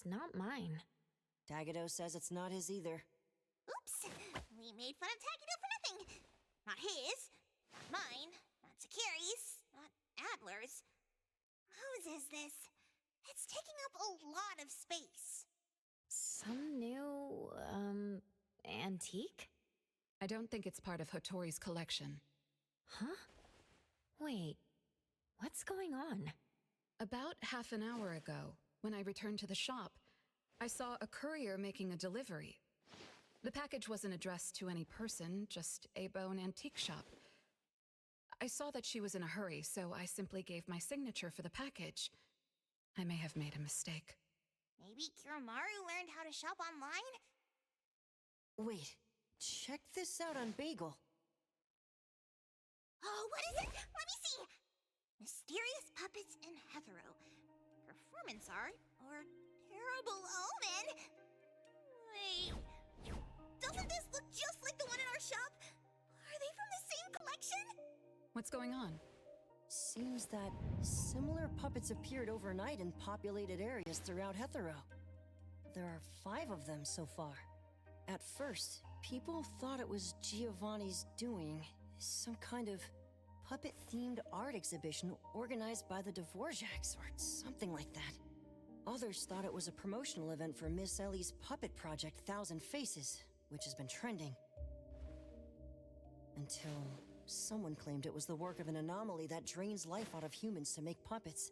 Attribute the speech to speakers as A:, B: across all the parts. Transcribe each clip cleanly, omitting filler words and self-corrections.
A: not mine.
B: Tagado says it's not his either.
C: Oops! We made fun of Takido for nothing. Not his, not mine, not Sakiri's, not Adler's. Whose is this? It's taking up a lot of space.
A: Some new, antique?
D: I don't think it's part of Hotori's collection.
A: Huh? Wait, what's going on?
D: About half an hour ago, when I returned to the shop, I saw a courier making a delivery. The package wasn't addressed to any person, just a bone antique shop. I saw that she was in a hurry, so I simply gave my signature for the package. I may have made a mistake.
C: Maybe Kiromaru learned how to shop online?
B: Wait, check this out on Bagel.
C: Oh, what is it? Let me see! Mysterious puppets and hetero. Performance art or terrible omen? Wait, doesn't this look just like the one in our shop? Are they from the same collection?
D: What's going on?
B: Seems that similar puppets appeared overnight in populated areas throughout Hetero. There are 5 of them so far. At first, people thought it was Giovanni's doing, some kind of puppet-themed art exhibition organized by the Dvorak's or something like that. Others thought it was a promotional event for Miss Ellie's puppet project 1,000 Faces, which has been trending. Until someone claimed it was the work of an anomaly that drains life out of humans to make puppets.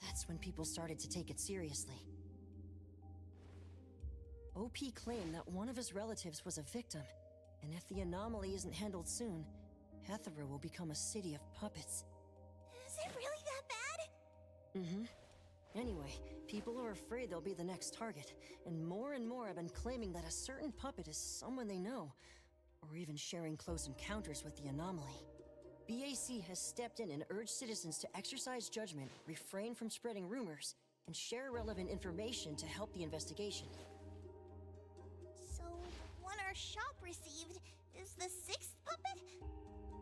B: That's when people started to take it seriously. OP claimed that one of his relatives was a victim, and if the anomaly isn't handled soon, Hetero will become a city of puppets.
C: Is it really that bad?
B: Mm-hmm. Anyway, people are afraid they'll be the next target, and more have been claiming that a certain puppet is someone they know, or even sharing close encounters with the anomaly. BAC has stepped in and urged citizens to exercise judgment, refrain from spreading rumors, and share relevant information to help the investigation.
C: So, one our shop received is the 6th puppet?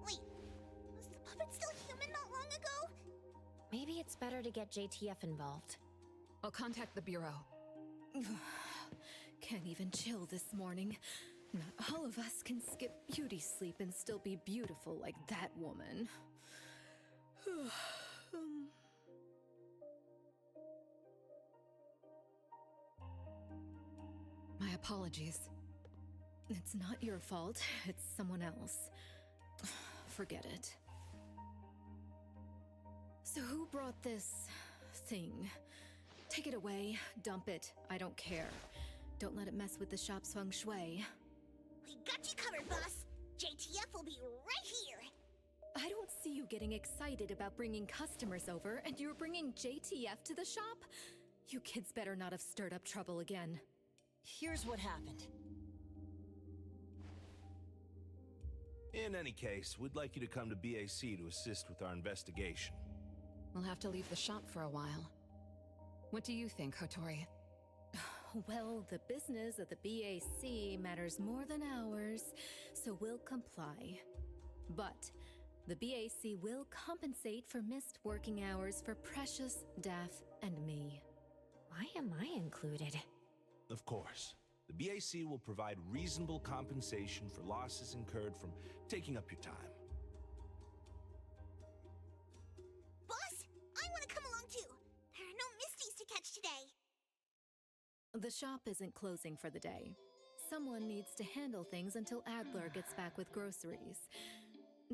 C: Wait, was the puppet still human not long ago?
A: Maybe it's better to get JTF involved.
D: I'll contact the Bureau.
E: Can't even chill this morning. Not all of us can skip beauty sleep and still be beautiful like that woman.
D: My apologies.
E: It's not your fault, it's someone else. Forget it. So who brought this thing? Take it away, dump it, I don't care. Don't let it mess with the shop's feng shui.
C: We got you covered, boss. JTF will be right here.
E: I don't see you getting excited about bringing customers over, and you're bringing JTF to the shop? You kids better not have stirred up trouble again.
B: Here's what happened.
F: In any case, we'd like you to come to BAC to assist with our investigation.
D: We'll have to leave the shop for a while. What do you think, Hotori?
E: Well, the business of the BAC matters more than ours, so we'll comply. But the BAC will compensate for missed working hours for Precious, Daff, and me.
A: Why am I included?
F: Of course. The BAC will provide reasonable compensation for losses incurred from taking up your time.
C: Boss, I want to come along too. There are no Misties to catch today.
E: The shop isn't closing for the day. Someone needs to handle things until Adler gets back with groceries.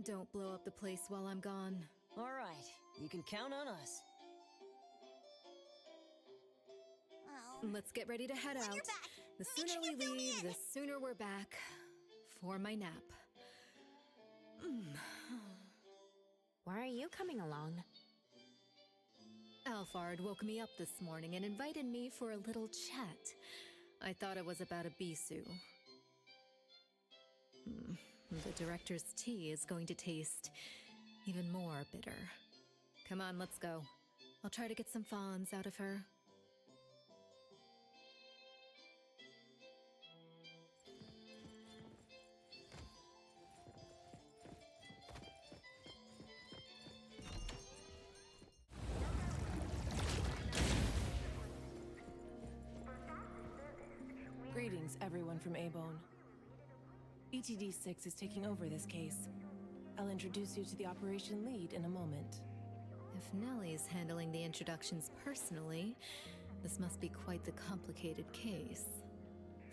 E: Don't blow up the place while I'm gone.
B: All right, you can count on us.
C: Well,
E: Let's get ready to head
C: when
E: out.
C: you're back,
E: The
C: make
E: sooner
C: sure
E: we
C: you fill me
E: leave,
C: in.
E: the sooner we're back for my nap.
A: Why are you coming along?
E: Alphard woke me up this morning and invited me for a little chat. I thought it was about a Bisu. The director's tea is going to taste even more bitter. Come on, let's go. I'll try to get some fawns out of her.
G: Greetings, everyone from A-Bone. ETD-6 is taking over this case. I'll introduce you to the operation lead in a moment.
E: If Nellie's handling the introductions personally, this must be quite the complicated case.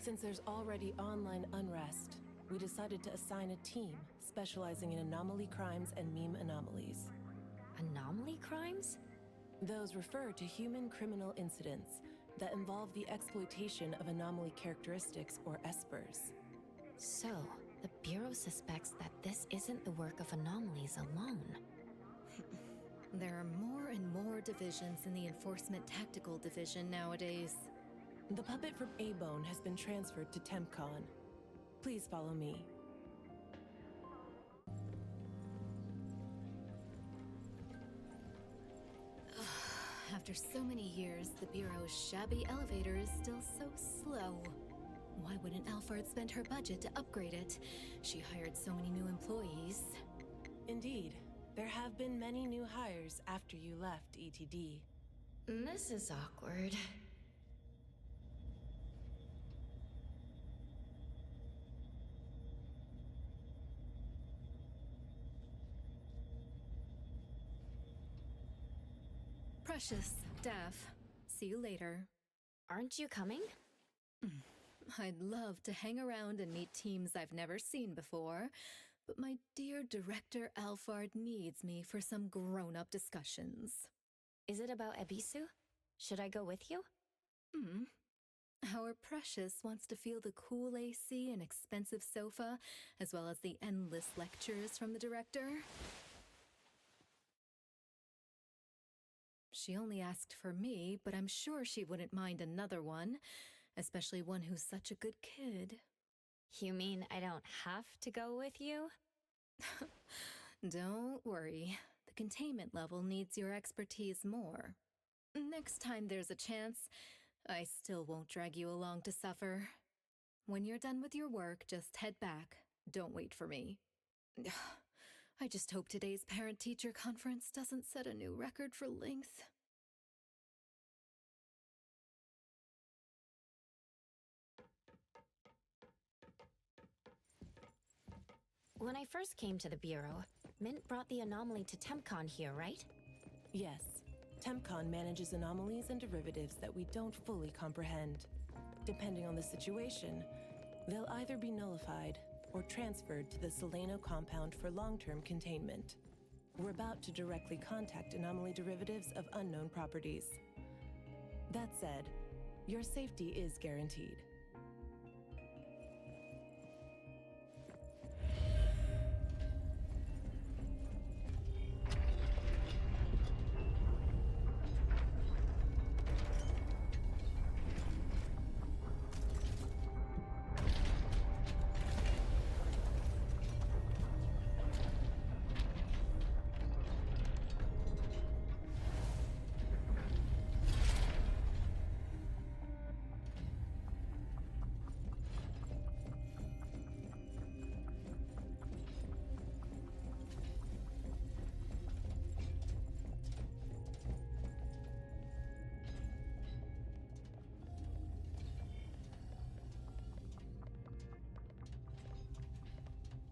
G: Since there's already online unrest, we decided to assign a team specializing in anomaly crimes and meme anomalies.
A: Anomaly crimes?
G: Those refer to human criminal incidents that involve the exploitation of anomaly characteristics, or espers.
A: So, the Bureau suspects that this isn't the work of anomalies alone.
E: There are more and more divisions in the Enforcement Tactical Division nowadays.
G: The puppet from A-Bone has been transferred to TempCon. Please follow me.
E: After so many years, the Bureau's shabby elevator is still so slow. Why wouldn't Alphard spend her budget to upgrade it? She hired so many new employees.
G: Indeed, there have been many new hires after you left ETD.
A: This is awkward.
E: Precious, Daff, see you later.
A: Aren't you coming?
E: I'd love to hang around and meet teams I've never seen before, but my dear Director Alphard needs me for some grown-up discussions.
A: Is it about Ebisu? Should I go with you?
E: Our Precious wants to feel the cool AC and expensive sofa, as well as the endless lectures from the Director. She only asked for me, but I'm sure she wouldn't mind another one, especially one who's such a good kid.
A: You mean I don't have to go with you?
E: Don't worry. The containment level needs your expertise more. Next time there's a chance, I still won't drag you along to suffer. When you're done with your work, just head back. Don't wait for me. I just hope today's parent-teacher conference doesn't set a new record for length.
A: When I first came to the Bureau, Mint brought the anomaly to TempCon here, right?
G: Yes, TempCon manages anomalies and derivatives that we don't fully comprehend. Depending on the situation, they'll either be nullified or transferred to the Seleno compound for long-term containment. We're about to directly contact anomaly derivatives of unknown properties. That said, your safety is guaranteed.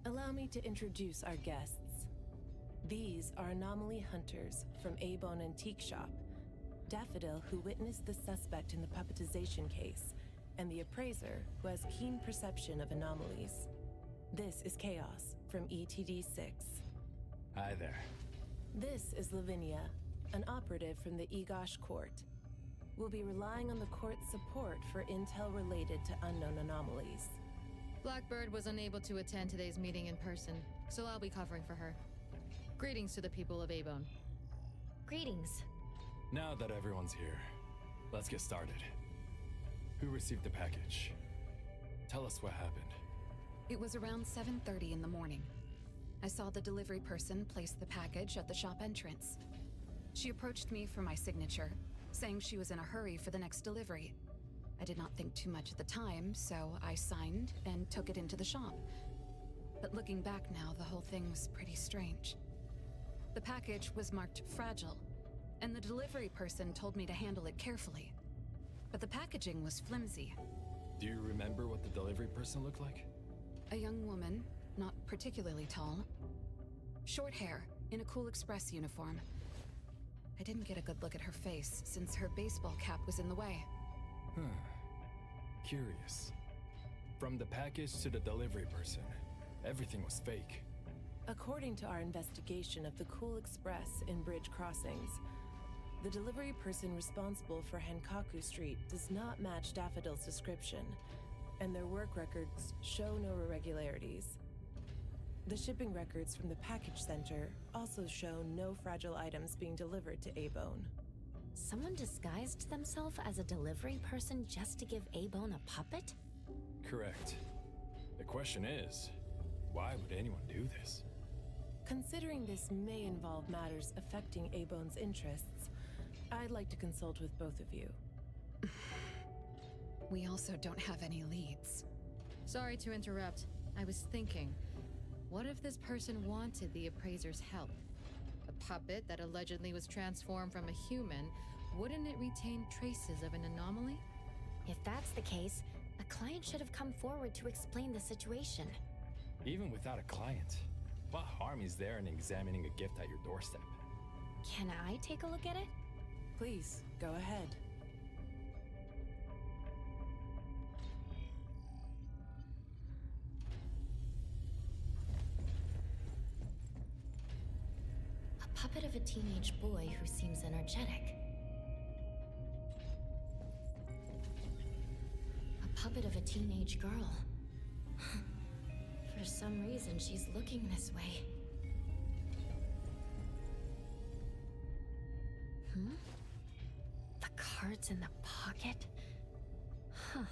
G: Allow me to introduce our guests. These are anomaly hunters from A-Bone Antique Shop, Daffodil, who witnessed the suspect in the puppetization case, and the appraiser, who has keen perception of anomalies. This is Chaos from ETD-6.
H: Hi there.
G: This is Lavinia, an operative from the Egosh Court. We'll be relying on the court's support for intel related to unknown anomalies.
I: Blackbird was unable to attend today's meeting in person, so I'll be covering for her. Greetings to the people of A-Bone.
A: Greetings.
H: Now that everyone's here, let's get started. Who received the package? Tell us what happened.
D: It was around 7:30 in the morning. I saw the delivery person place the package at the shop entrance. She approached me for my signature, saying she was in a hurry for the next delivery. I did not think too much at the time, so I signed and took it into the shop. But looking back now, the whole thing was pretty strange. The package was marked fragile, and the delivery person told me to handle it carefully. But the packaging was flimsy.
H: Do you remember what the delivery person looked like?
D: A young woman, not particularly tall. Short hair, in a Cool Express uniform. I didn't get a good look at her face, since her baseball cap was in the way.
H: Huh. Curious. From the package to the delivery person, everything was fake.
G: According to our investigation of the Cool Express in Bridge Crossings, the delivery person responsible for Hankaku Street does not match Daffodil's description, and their work records show no irregularities. The shipping records from the package center also show no fragile items being delivered to A-Bone.
A: Someone disguised themselves as a delivery person just to give A-Bone a puppet?
H: Correct. The question is, why would anyone do this?
G: Considering this may involve matters affecting A-Bone's interests, I'd like to consult with both of you.
D: We also don't have any leads.
I: Sorry to interrupt. I was thinking, what if this person wanted the appraiser's help? A puppet that allegedly was transformed from a human, wouldn't it retain traces of an anomaly?
A: If that's the case, a client should have come forward to explain the situation.
H: Even without a client, what harm is there in examining a gift at your doorstep?
A: Can I take a look at it?
G: Please, go ahead.
A: A puppet of a teenage boy who seems energetic. A puppet of a teenage girl. For some reason, she's looking this way. The cards in the pocket? Huh.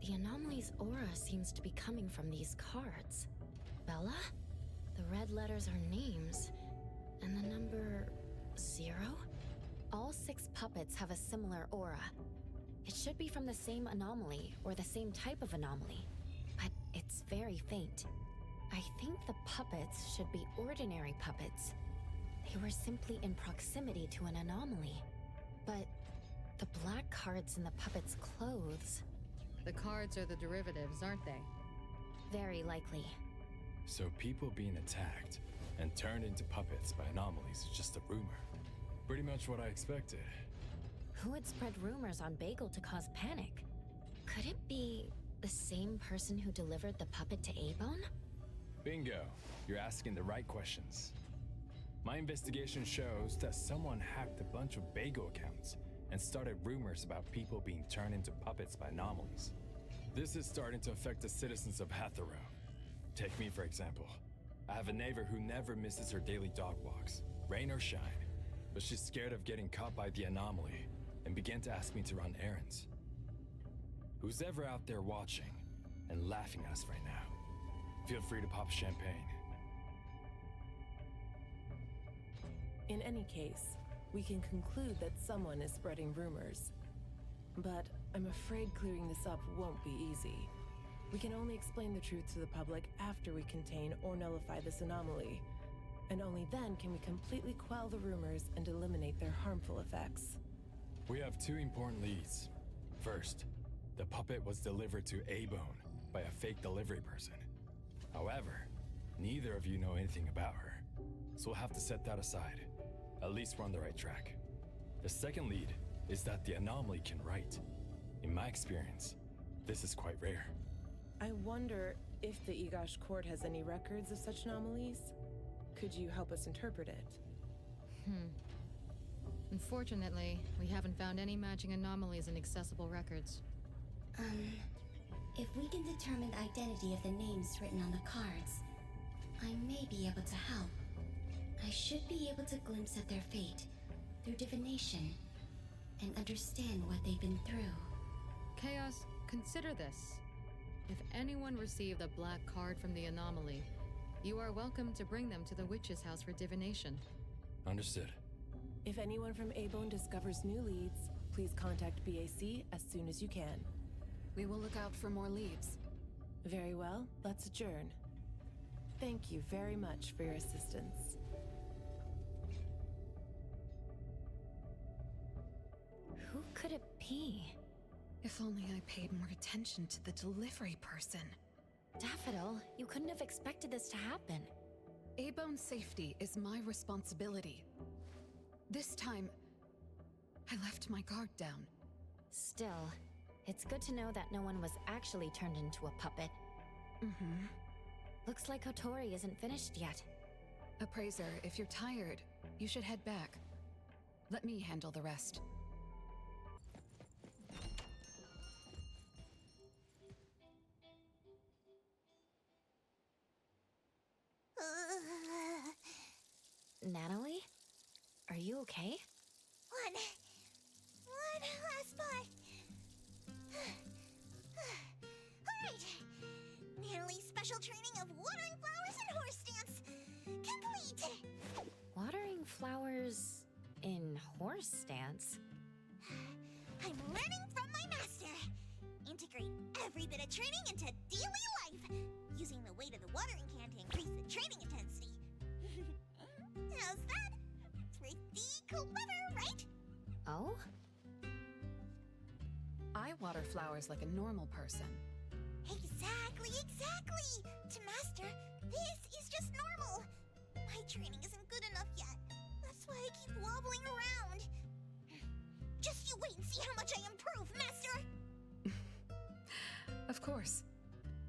A: The anomaly's aura seems to be coming from these cards. Bella? The red letters are names. And the number 0? All 6 puppets have a similar aura. It should be from the same anomaly, or the same type of anomaly. But it's very faint. I think the puppets should be ordinary puppets. They were simply in proximity to an anomaly. But the black cards in the puppets' clothes...
I: The cards are the derivatives, aren't they?
A: Very likely.
H: So people being attacked and turned into puppets by anomalies is just a rumor. Pretty much what I expected.
A: Who would spread rumors on Bagel to cause panic? Could it be the same person who delivered the puppet to A-Bone?
H: Bingo. You're asking the right questions. My investigation shows that someone hacked a bunch of Bagel accounts and started rumors about people being turned into puppets by anomalies. This is starting to affect the citizens of Hatharo. Take me, for example. I have a neighbor who never misses her daily dog walks, rain or shine, but she's scared of getting caught by the anomaly and began to ask me to run errands. Who's ever out there watching and laughing at us right now, feel free to pop champagne.
G: In any case, we can conclude that someone is spreading rumors. But I'm afraid clearing this up won't be easy. We can only explain the truth to the public after we contain or nullify this anomaly. And only then can we completely quell the rumors and eliminate their harmful effects.
H: We have 2 important leads. First, the puppet was delivered to A-Bone by a fake delivery person. However, neither of you know anything about her, so we'll have to set that aside. At least we're on the right track. The second lead is that the anomaly can write. In my experience, this is quite rare.
G: I wonder if the Igash court has any records of such anomalies? Could you help us interpret it?
I: Unfortunately, we haven't found any matching anomalies in accessible records.
J: If we can determine the identity of the names written on the cards, I may be able to help. I should be able to glimpse at their fate through divination and understand what they've been through.
I: Chaos, consider this. If anyone received a black card from the anomaly, you are welcome to bring them to the witch's house for divination.
H: Understood.
G: If anyone from A-Bone discovers new leads, please contact BAC as soon as you can.
D: We will look out for more leads.
G: Very well, let's adjourn. Thank you very much for your assistance.
A: Who could it be?
D: If If only I paid more attention to the delivery person.
A: Daffodil, you couldn't have expected this to happen.
D: A-Bone's safety is my responsibility. This time, I left my guard down.
A: Still, it's good to know that no one was actually turned into a puppet.
D: Mm-hmm.
A: Looks like Kotori isn't finished yet.
D: Appraiser, if you're tired, you should head back. Let me handle the rest.
A: Natalie? Are you okay?
C: One last spot. Alright. Natalie's special training of watering flowers and horse dance complete.
A: Watering flowers in horse stance?
C: I'm learning from my master. Integrate every bit of training into daily life, using the weight of the watering can to increase the training intensity. How's that? Pretty clever, right?
A: Oh?
D: I water flowers like a normal person.
C: Exactly. To master, this is just normal. My training isn't good enough yet. That's why I keep wobbling around. Just you wait and see how much I improve, master!
D: Of course.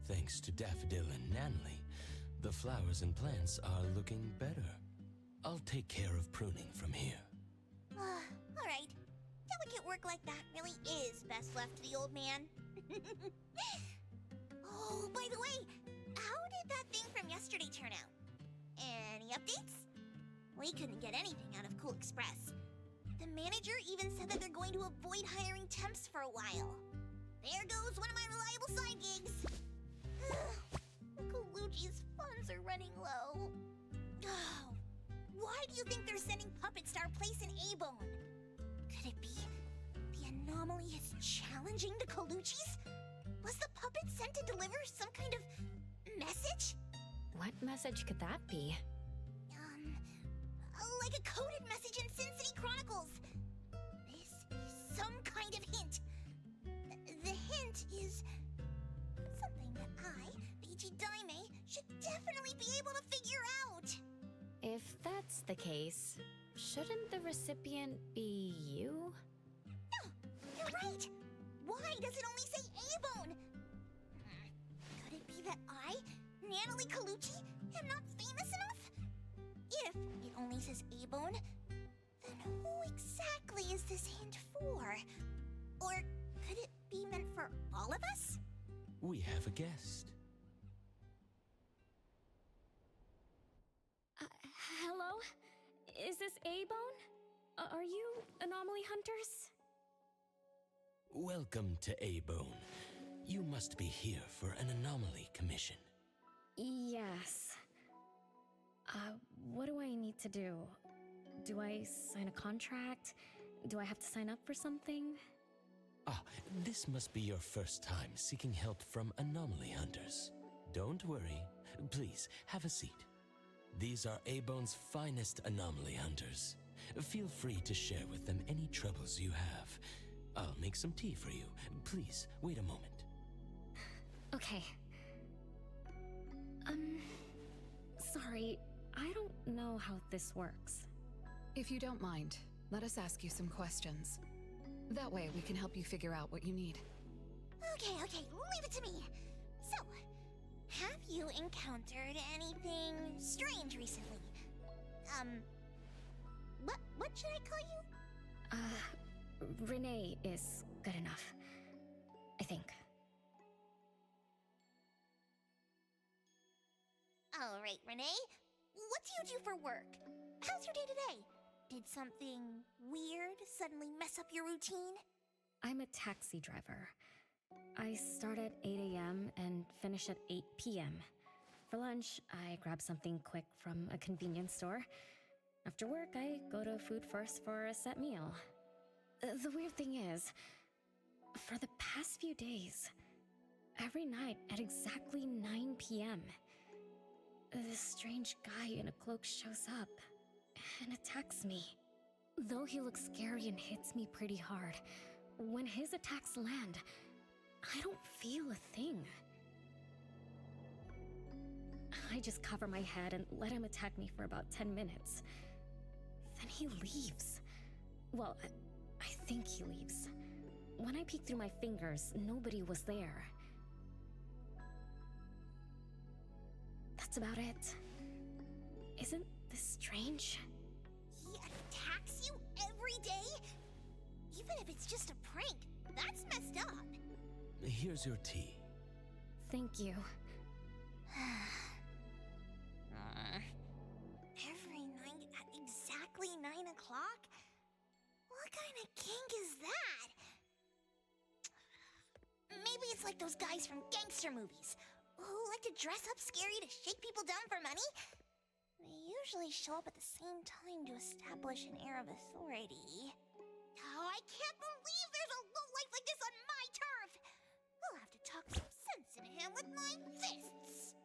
K: Thanks to Daffodil and Natalie, the flowers and plants are looking better. I'll take care of pruning from here.
C: Alright. Delicate work like that really is best left to the old man. Oh, by the way, how did that thing from yesterday turn out? Any updates? We couldn't get anything out of Cool Express. The manager even said that they're going to avoid hiring temps for a while. There goes one of my reliable side gigs. Colucci's funds are running low. Oh, why do you think they're sending puppets to our place in A-Bone? Could it be the anomaly is challenging the Colucci's? Was the puppet sent to deliver some kind of message?
A: What message could that be?
C: Like a coded message in Sin City Chronicles. This is some kind of hint. The hint is something that I, Beiji Daime, should definitely be able to figure out.
A: If that's the case, shouldn't the recipient be you?
C: No, you're right. Why does it only say A-Bone? Could it be that I, Natalie Colucci, am not famous enough? If it only says A-Bone, then who exactly is this hint for? Or could it be meant for all of us?
K: We have a guest.
L: Hello? Is this A-Bone? Are you anomaly hunters?
K: Welcome to A-Bone. You must be here for an anomaly commission.
L: Yes. What do I need to do? Do I sign a contract? Do I have to sign up for something?
K: This must be your first time seeking help from anomaly hunters. Don't worry. Please, have a seat. These are A-Bone's finest anomaly hunters. Feel free to share with them any troubles you have. I'll make some tea for you. Please, wait a moment.
L: Okay. Sorry, I don't know how this works.
D: If you don't mind, let us ask you some questions. That way we can help you figure out what you need.
C: Okay, leave it to me. So, have you encountered anything strange recently? What should I call you?
L: Renee is good enough. I think.
C: All right, Renee. What do you do for work? How's your day today? Did something weird suddenly mess up your routine?
L: I'm a taxi driver. I start at 8 a.m. and finish at 8 p.m. For lunch, I grab something quick from a convenience store. After work, I go to Food First for a set meal. The weird thing is, for the past few days, every night at exactly 9 p.m., this strange guy in a cloak shows up and attacks me. Though he looks scary and hits me pretty hard, when his attacks land, I don't feel a thing. I just cover my head and let him attack me for about 10 minutes. Then he leaves. Well, I think he leaves. When I peeked through my fingers, nobody was there. That's about it. Isn't this strange?
C: He attacks you every day? Even if it's just a prank, that's messed up.
K: Here's your tea.
L: Thank you.
C: Every night at exactly 9 o'clock? What kind of kink is that? Maybe it's like those guys from gangster movies who like to dress up scary to shake people down for money. They usually show up at the same time to establish an air of authority. Oh, I can't believe there's a lowlife like this on my turf! I'll have to talk some sense into him with my fists!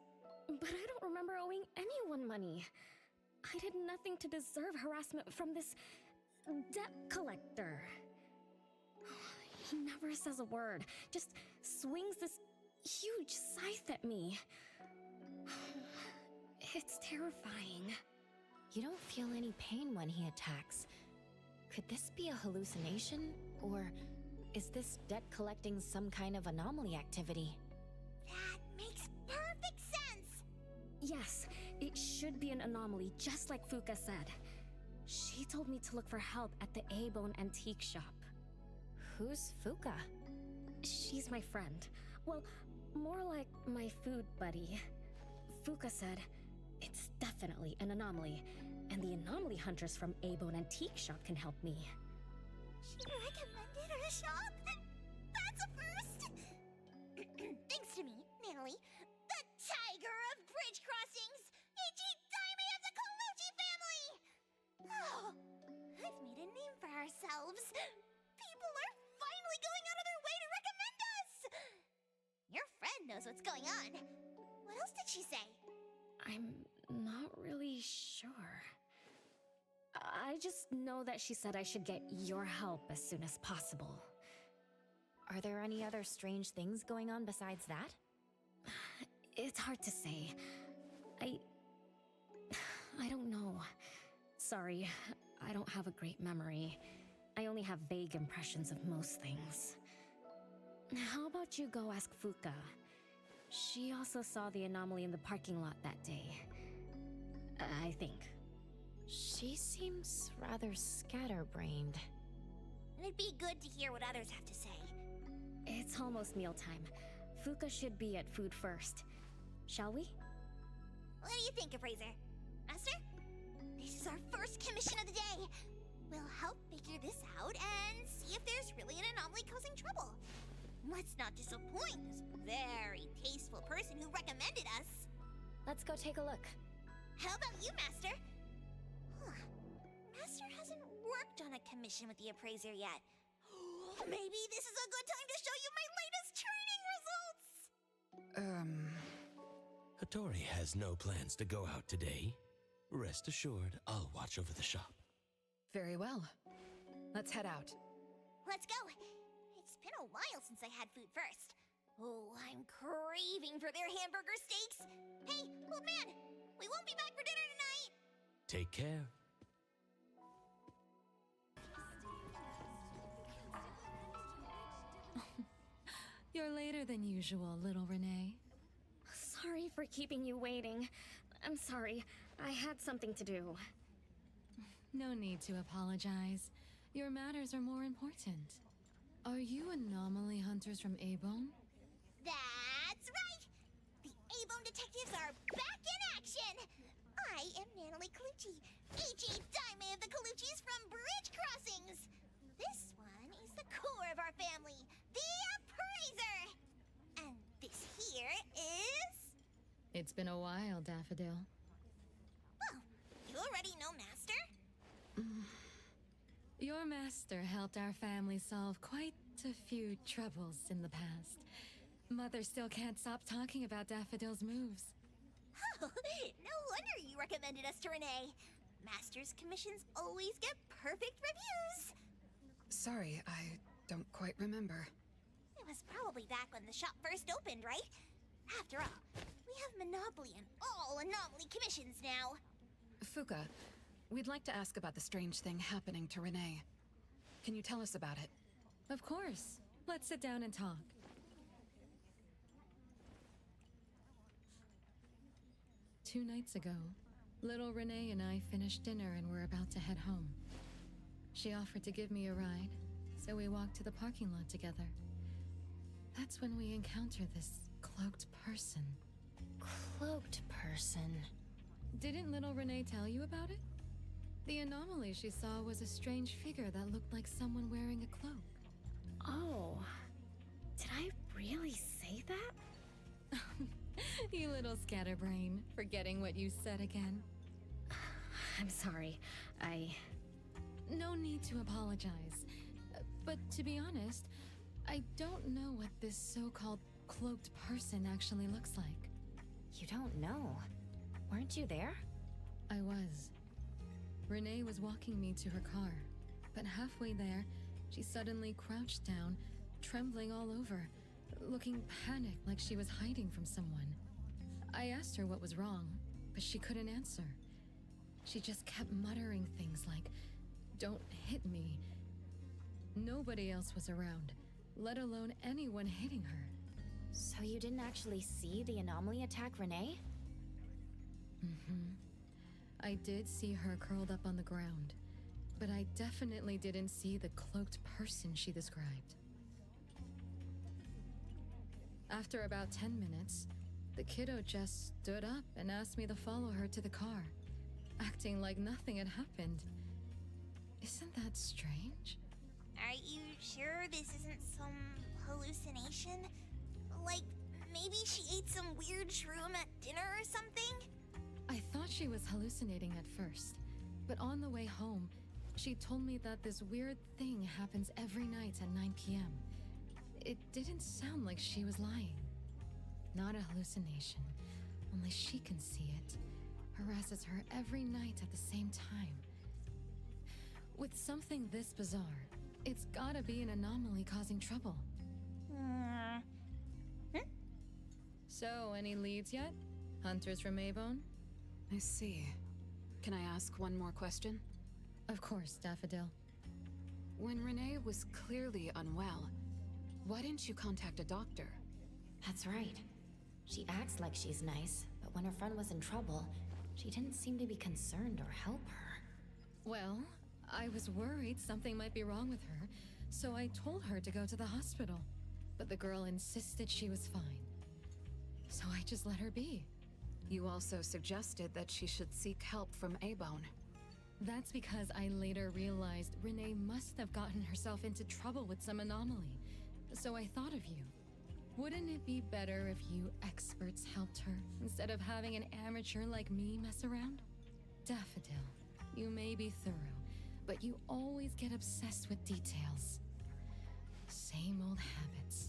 L: But I don't remember owing anyone money. I did nothing to deserve harassment from this debt collector. He never says a word, just swings this huge scythe at me. It's terrifying.
A: You don't feel any pain when he attacks. Could this be a hallucination? Or is this debt collecting some kind of anomaly activity?
C: That makes perfect sense!
L: Yes, it should be an anomaly, just like Fuka said. She told me to look for help at the A-Bone antique shop.
A: Who's Fuka?
L: She's my friend. Well, more like my food buddy. Fuka said, it's definitely an anomaly, and the anomaly hunters from A-Bone antique shop can help me.
C: She recommended her shop? That's a first! Thanks to me, Natalie, the tiger of bridge crossings, Ichi Daime of the Colucci family! Oh, I've made a name for ourselves. People are finally going out of their way to recommend us! Your friend knows what's going on. What else did she say?
L: I'm not really sure. I just know that she said I should get your help as soon as possible.
A: Are there any other strange things going on besides that?
L: It's hard to say. I don't know. Sorry, I don't have a great memory. I only have vague impressions of most things. How about you go ask Fuka? She also saw the anomaly in the parking lot that day. I think.
A: She seems rather scatterbrained.
C: It'd be good to hear what others have to say.
L: It's almost mealtime. Fuka should be at food first. Shall we?
C: What do you think, Appraiser? Master? This is our first commission of the day. We'll help figure this out and see if there's really an anomaly causing trouble. Let's not disappoint this very tasteful person who recommended us.
A: Let's go take a look.
C: How about you, Master? Huh. Master hasn't worked on a commission with the Appraiser yet. Maybe this is a good time to show you my latest training results!
K: Hattori has no plans to go out today. Rest assured, I'll watch over the shop.
D: Very well. Let's head out.
C: Let's go. It's been a while since I had food first. Oh, I'm craving for their hamburger steaks. Hey, old man, we won't be back for dinner tonight.
K: Take care.
M: You're later than usual, little Renee.
L: Sorry for keeping you waiting. I'm sorry. I had something to do.
M: No need to apologize. Your matters are more important. Are you anomaly hunters from A-Bone?
C: That's right! The A-Bone detectives are back in action! I am Natalie Colucci, H.E. Daime of the Coluccis from Bridge Crossings! This one is the core of our family, the Appraiser! And this here is...
M: It's been a while, Daffodil.
C: Well, you already know Master?
M: Your master helped our family solve quite a few troubles in the past. Mother still can't stop talking about Daffodil's moves.
C: Oh, no wonder you recommended us to Renee. Master's commissions always get perfect reviews.
D: Sorry, Don't quite remember.
C: It was probably back when the shop first opened, right? After all, we have monopoly on all anomaly commissions now.
D: Fuka, we'd like to ask about the strange thing happening to Renee. Can you tell us about it?
M: Of course. Let's sit down and talk. Two nights ago, little Renee and I finished dinner and were about to head home. She offered to give me a ride, so we walked to the parking lot together. That's when we encountered this cloaked person.
A: Cloaked person?
M: Didn't little Renee tell you about it? The anomaly she saw was a strange figure that looked like someone wearing a cloak.
L: Oh, did I really say that?
M: You little scatterbrain, forgetting what you said again.
L: I'm sorry.
M: No need to apologize. But to be honest, I don't know what this so-called cloaked person actually looks like.
A: You don't know? Weren't you there?
M: I was. Renee was walking me to her car, but halfway there, she suddenly crouched down, trembling all over, looking panicked like she was hiding from someone. I asked her what was wrong, but she couldn't answer. She just kept muttering things like, "Don't hit me." Nobody else was around, let alone anyone hitting her.
A: So you didn't actually see the anomaly attack Renee?
M: Mm-hmm. I did see her curled up on the ground, but I definitely didn't see the cloaked person she described. After about 10 minutes, the kiddo just stood up and asked me to follow her to the car, acting like nothing had happened. Isn't that strange?
C: Are you sure this isn't some hallucination? Like, maybe she ate some weird shroom at dinner or something?
M: I thought she was hallucinating at first, but on the way home, she told me that this weird thing happens every night at 9 p.m. It didn't sound like she was lying. Not a hallucination. Only she can see it. Harasses her every night at the same time. With something this bizarre, it's gotta be an anomaly causing trouble. So, any leads yet? Hunters from Avon?
D: I see. Can I ask one more question?
M: Of course, Daffodil.
D: When Renee was clearly unwell, why didn't you contact a doctor?
A: That's right. She acts like she's nice, but when her friend was in trouble, she didn't seem to be concerned or help her.
M: Well, I was worried something might be wrong with her, so I told her to go to the hospital. But the girl insisted she was fine. So I just let her be.
D: You also suggested that she should seek help from A-Bone.
M: That's because I later realized Renee must have gotten herself into trouble with some anomaly. So I thought of you. Wouldn't it be better if you experts helped her, instead of having an amateur like me mess around? Daffodil, you may be thorough, but you always get obsessed with details. Same old habits.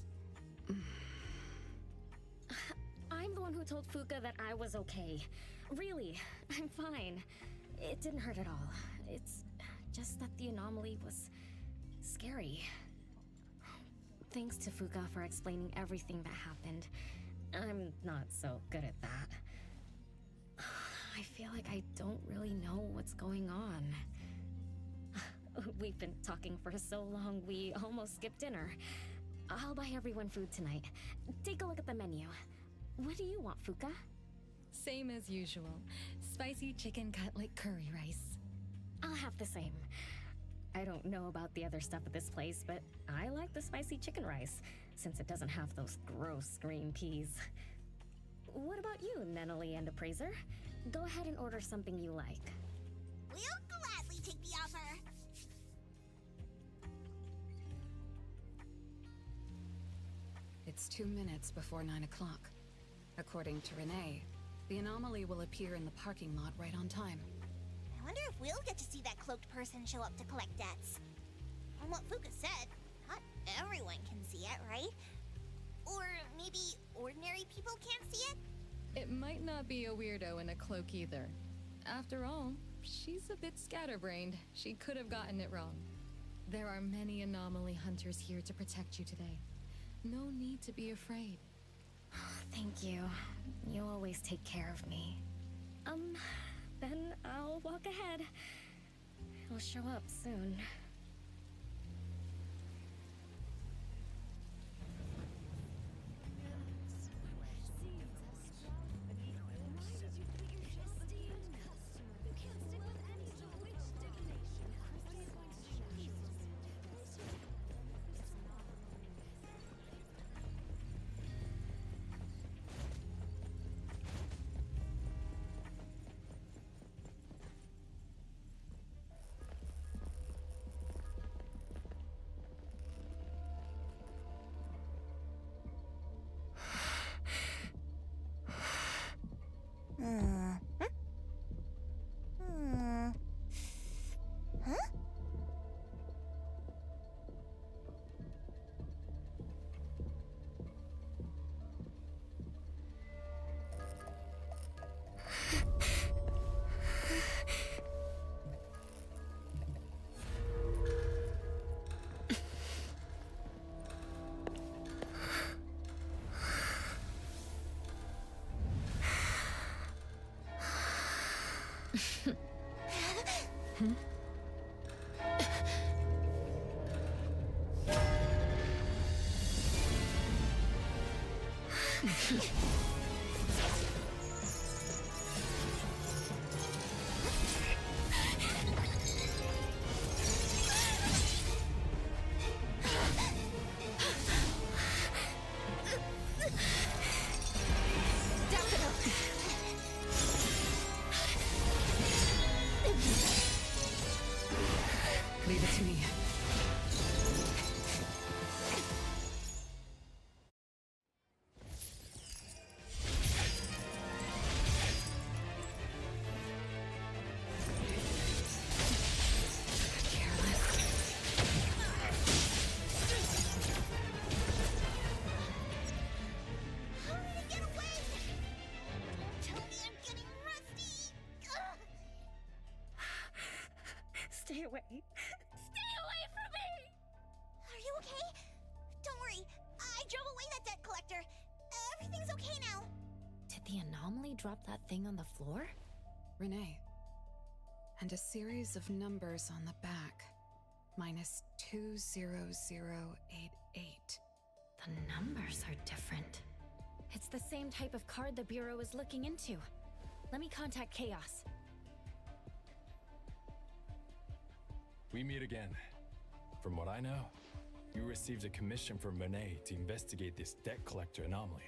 L: I'm the one who told Fuka that I was okay. Really, I'm fine. It didn't hurt at all. It's just that the anomaly was scary. Thanks to Fuka for explaining everything that happened. I'm not so good at that. I feel like I don't really know what's going on. We've been talking for so long, we almost skipped dinner. I'll buy everyone food tonight. Take a look at the menu. What do you want, Fuka?
M: Same as usual. Spicy chicken cutlet curry rice.
L: I'll have the same. I don't know about the other stuff at this place, but I like the spicy chicken rice, since it doesn't have those gross green peas. What about you, Nenali and Appraiser? Go ahead and order something you like.
C: We'll gladly take the offer.
D: It's 2 minutes before 9 o'clock. According to Renee, the anomaly will appear in the parking lot right on time.
C: I wonder if we'll get to see that cloaked person show up to collect debts. From what Fuka said, not everyone can see it, right? Or maybe ordinary people can't see it?
M: It might not be a weirdo in a cloak either. After all, she's a bit scatterbrained. She could have gotten it wrong. There are many anomaly hunters here to protect you today. No need to be afraid.
L: Thank you. You always take care of me. Then I'll walk ahead. He'll show up soon.
D: Leave it to me.
C: How did it get away? Don't tell me I'm getting rusty. Ugh.
L: Stay away. Stay away from me!
C: Are you okay? Don't worry. I drove away that debt collector. Everything's okay now.
A: Did the anomaly drop that thing on the floor?
D: Renee. And a series of numbers on the back. Minus 20088.
A: The numbers are different. It's the same type of card the Bureau is looking into. Let me contact Chaos.
H: We meet again. From what I know, you received a commission from Renee to investigate this debt collector anomaly,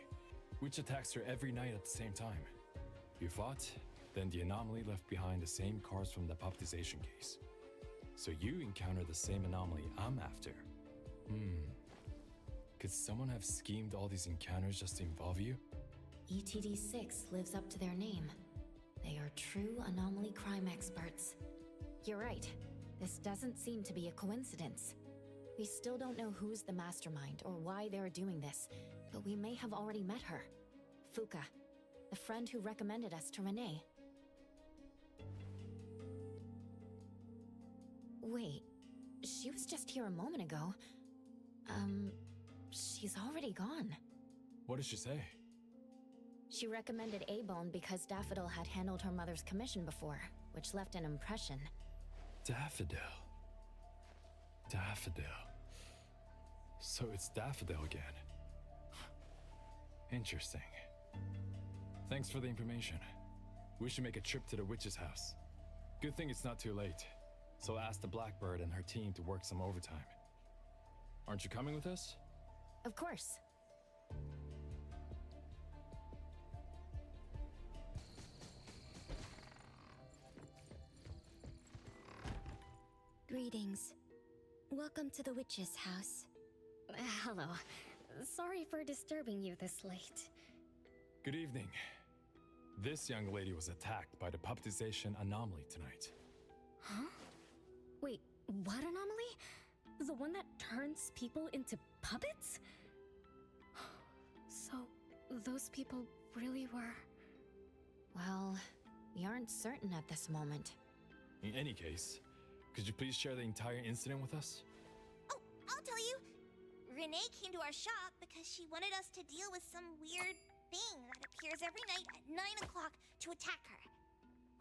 H: which attacks her every night at the same time. You fought, then the anomaly left behind the same cards from the baptization case. So you encountered the same anomaly I'm after. Could someone have schemed all these encounters just to involve you?
A: ETD6 lives up to their name. They are true anomaly crime experts. You're right. This doesn't seem to be a coincidence. We still don't know who's the mastermind or why they're doing this, but we may have already met her. Fuka, the friend who recommended us to Renee. Wait, she was just here a moment ago. She's already gone.
H: What did she say?
A: She recommended A-Bone because Daffodil had handled her mother's commission before, which left an impression.
H: Daffodil. Daffodil. So it's Daffodil again. Interesting. Thanks for the information. We should make a trip to the witch's house. Good thing it's not too late. So ask the Blackbird and her team to work some overtime. Aren't you coming with us?
A: Of course.
J: Greetings. Welcome to the witch's house.
L: Hello. Sorry for disturbing you this late.
H: Good evening. This young lady was attacked by the puppetization anomaly tonight.
L: Huh? Wait, what anomaly? The one that turns people into puppets? So, those people really were...
A: Well, we aren't certain at this moment.
H: In any case, could you please share the entire incident with us?
C: Renee came to our shop because she wanted us to deal with some weird thing that appears every night at 9 o'clock to attack her.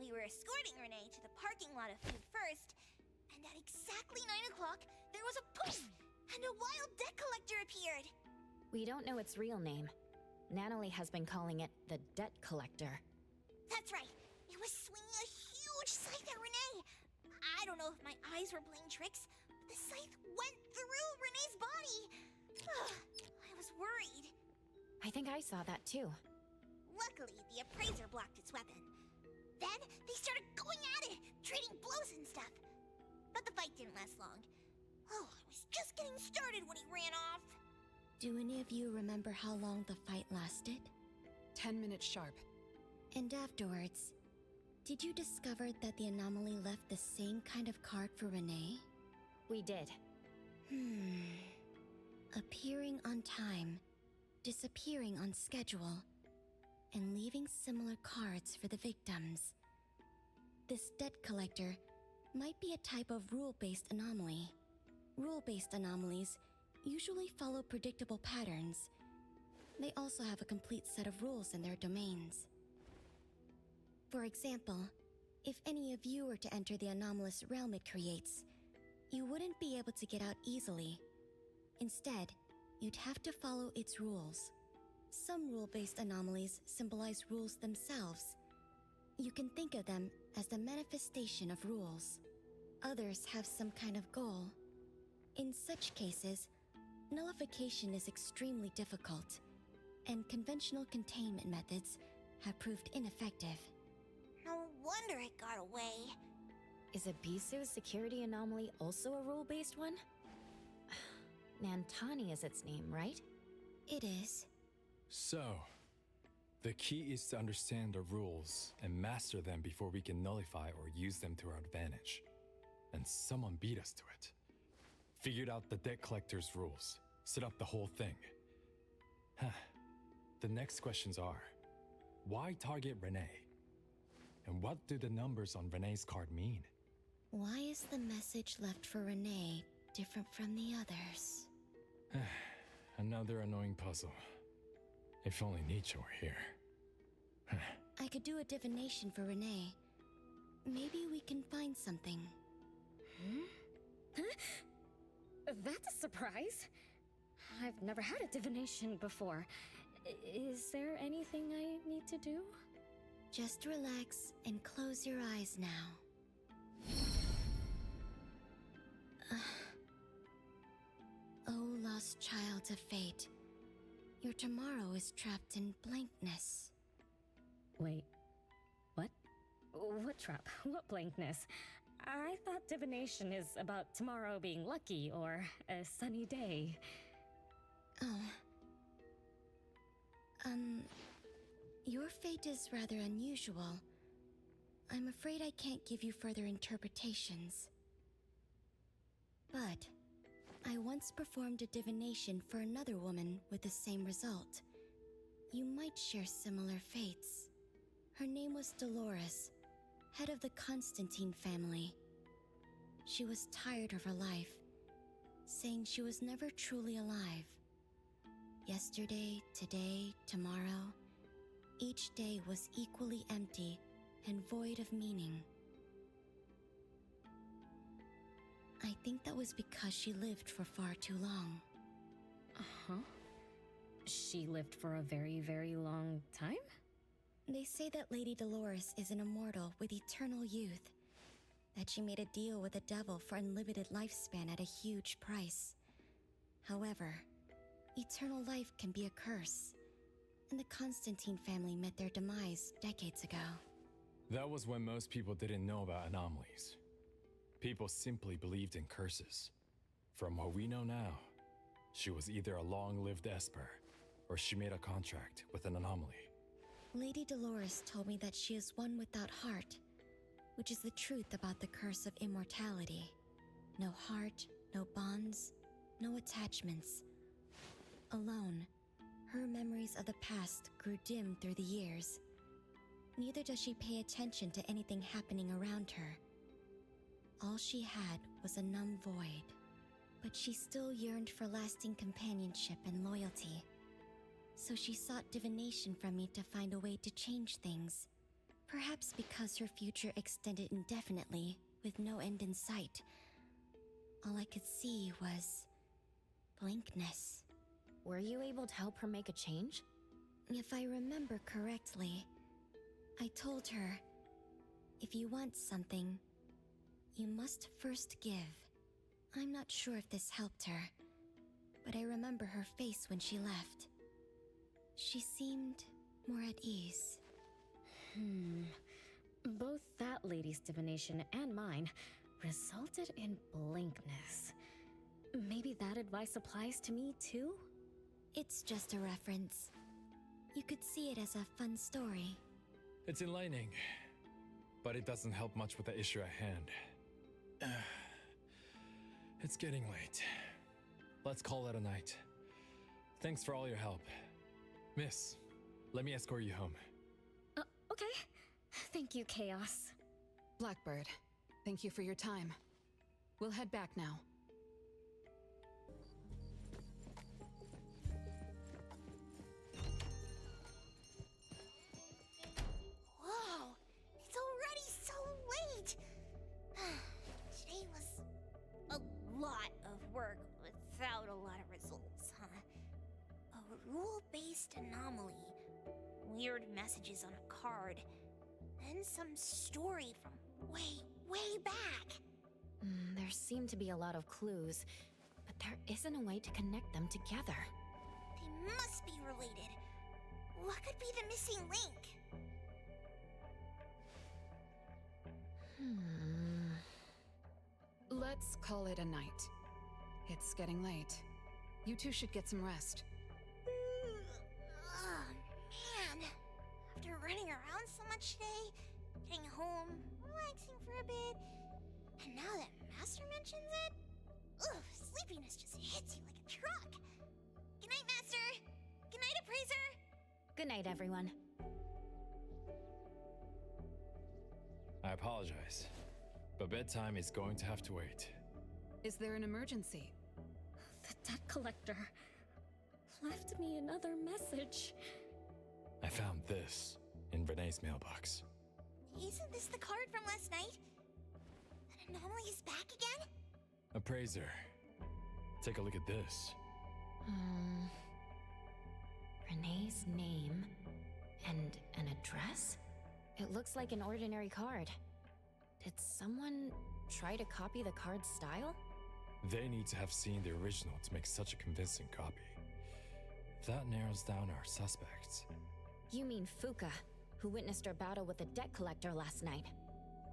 C: We were escorting Renee to the parking lot of food first, and at exactly 9 o'clock, there was a poof, and a wild debt collector appeared.
A: We don't know its real name. Natalie has been calling it the Debt Collector.
C: That's right. It was swinging a huge scythe at Renee. I don't know if my eyes were playing tricks, but the scythe went through Renee's body. I was worried.
A: I think I saw that too.
C: Luckily, the appraiser blocked its weapon. Then they started going at it, trading blows and stuff. But the fight didn't last long. Oh, I was just getting started when he ran off.
J: Do any of you remember how long the fight lasted?
D: 10 minutes sharp.
J: And afterwards, did you discover that the anomaly left the same kind of card for Renee?
A: We did.
J: Appearing on time, disappearing on schedule, and leaving similar cards for the victims. This debt collector might be a type of rule-based anomaly. Rule-based anomalies usually follow predictable patterns. They also have a complete set of rules in their domains. For example, if any of you were to enter the anomalous realm it creates, you wouldn't be able to get out easily. Instead, you'd have to follow its rules. Some rule-based anomalies symbolize rules themselves. You can think of them as the manifestation of rules. Others have some kind of goal. In such cases, nullification is extremely difficult, and conventional containment methods have proved ineffective.
C: No wonder it got away.
A: Is Abisu's security anomaly also a rule-based one? Nantani is its name, right?
J: It is.
H: So, the key is to understand the rules and master them before we can nullify or use them to our advantage. And someone beat us to it. Figured out the debt collector's rules, set up the whole thing. The next questions are, why target Renee? And what do the numbers on Renee's card mean?
J: Why is the message left for Renee different from the others?
H: Another annoying puzzle. If only Nietzsche were here.
J: I could do a divination for Renee. Maybe we can find something.
L: That's a surprise. I've never had a divination before. Is there anything I need to do?
J: Just relax and close your eyes now. Oh, lost child of fate. Your tomorrow is trapped in blankness.
L: Wait, what? What trap? What blankness? I thought divination is about tomorrow being lucky or a sunny day.
J: Your fate is rather unusual. I'm afraid I can't give you further interpretations. But I once performed a divination for another woman with the same result. You might share similar fates. Her name was Dolores, head of the Constantine family. She was tired of her life, saying she was never truly alive. Yesterday, today, tomorrow, each day was equally empty and void of meaning. I think that was because she lived for far too long.
L: She lived for a very, very long time?
J: They say that Lady Dolores is an immortal with eternal youth, that she made a deal with the devil for unlimited lifespan at a huge price. However, eternal life can be a curse, and the Constantine family met their demise decades ago.
H: That was when most people didn't know about anomalies. People simply believed in curses. From what we know now, she was either a long-lived Esper, or she made a contract with an anomaly.
J: Lady Dolores told me that she is one without heart, which is the truth about the curse of immortality. No heart, no bonds, no attachments. Alone, her memories of the past grew dim through the years. Neither does she pay attention to anything happening around her. All she had was a numb void. but she still yearned for lasting companionship and loyalty. So she sought divination from me to find a way to change things. Perhaps because her future extended indefinitely, with no end in sight. All I could see was blankness.
A: Were you able to help her make a change?
J: If I remember correctly, I told her, if you want something, you must first give. I'm not sure if this helped her, but I remember her face when she left. She seemed more at ease.
L: Both that lady's divination and mine resulted in blankness. Maybe that advice applies to me too?
J: It's just a reference. You could see it as a fun story.
H: It's enlightening, but it doesn't help much with the issue at hand. It's getting late. Let's call it a night. Thanks for all your help. Miss, let me escort you home.
L: Okay. Thank you, Chaos.
D: Blackbird, thank you for your time. We'll head back now.
C: Whoa, it's already so late. Today was a lot of work without a lot of results, huh? A rule-based anomaly, weird messages on a card, then some story from way back.
A: There seem to be a lot of clues, but there isn't a way to connect them together.
C: They must be related. What could be the missing link?
D: Let's call it a night. It's getting late. You two should get some rest.
C: Oh, man. After running around so much today, getting home, relaxing for a bit, and now that Master mentions it, sleepiness just hits you like a truck. Good night, Master. Good night, Appraiser.
A: Good night, everyone.
H: I apologize, but bedtime is going to have to wait.
D: Is there an emergency?
L: The debt collector left me another message.
H: I found this in Renee's mailbox.
C: Isn't this the card from last night? That anomaly is back again?
H: Appraiser, take a look at this.
A: Renee's name and an address? It looks like an ordinary card. Did someone try to copy the card's style?
H: They need to have seen the original to make such a convincing copy. That narrows down our suspects.
A: You mean Fuka, who witnessed our battle with the debt collector last night.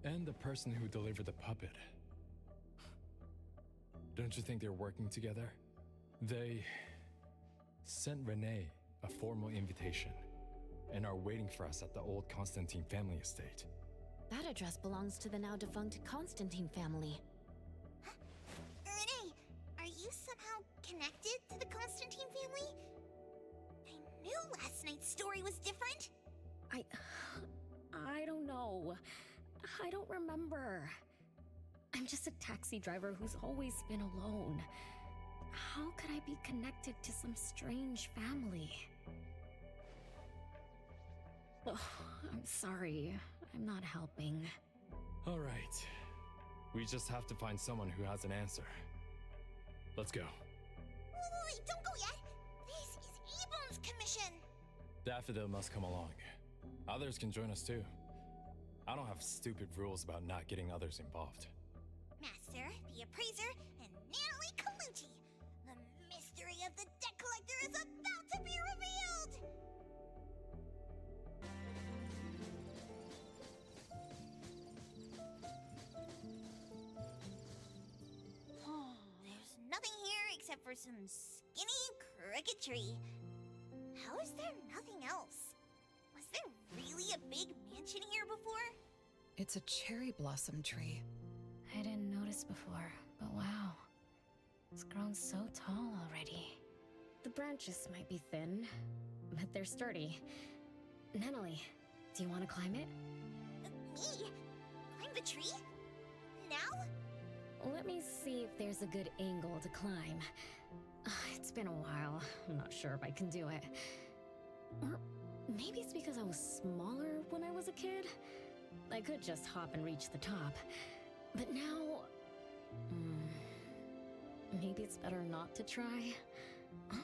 H: And the person who delivered the puppet. Don't you think they're working together? They sent Renee a formal invitation and are waiting for us at the old Constantine family estate.
A: That address belongs to the now defunct Constantine family.
C: Renee, are you somehow connected to the Constantine family? I knew last night's story was different.
L: I don't know. I don't remember. I'm just a taxi driver who's always been alone. How could I be connected to some strange family? Oh, I'm sorry. I'm not helping.
H: All right. We just have to find someone who has an answer. Let's go.
C: Wait, don't go yet. This is Ebone's commission.
H: Daffodil must come along. Others can join us too. I don't have stupid rules about not getting others involved.
C: Master, the Appraiser, and Natalie Colucci. The mystery of the debt collector is about to be revealed! There's nothing here except for some skinny cricket tree. How is there nothing else? Was there really a big mansion here before?
D: It's a cherry blossom tree.
L: I didn't notice before, but wow. It's grown so tall already. The branches might be thin, but they're sturdy. Natalie, do you want to climb it?
C: Me? Climb the tree? Now?
L: Let me see if there's a good angle to climb. It's been a while. I'm not sure if I can do it. Or maybe it's because I was smaller when I was a kid. I could just hop and reach the top. But now... maybe it's better not to try. Huh?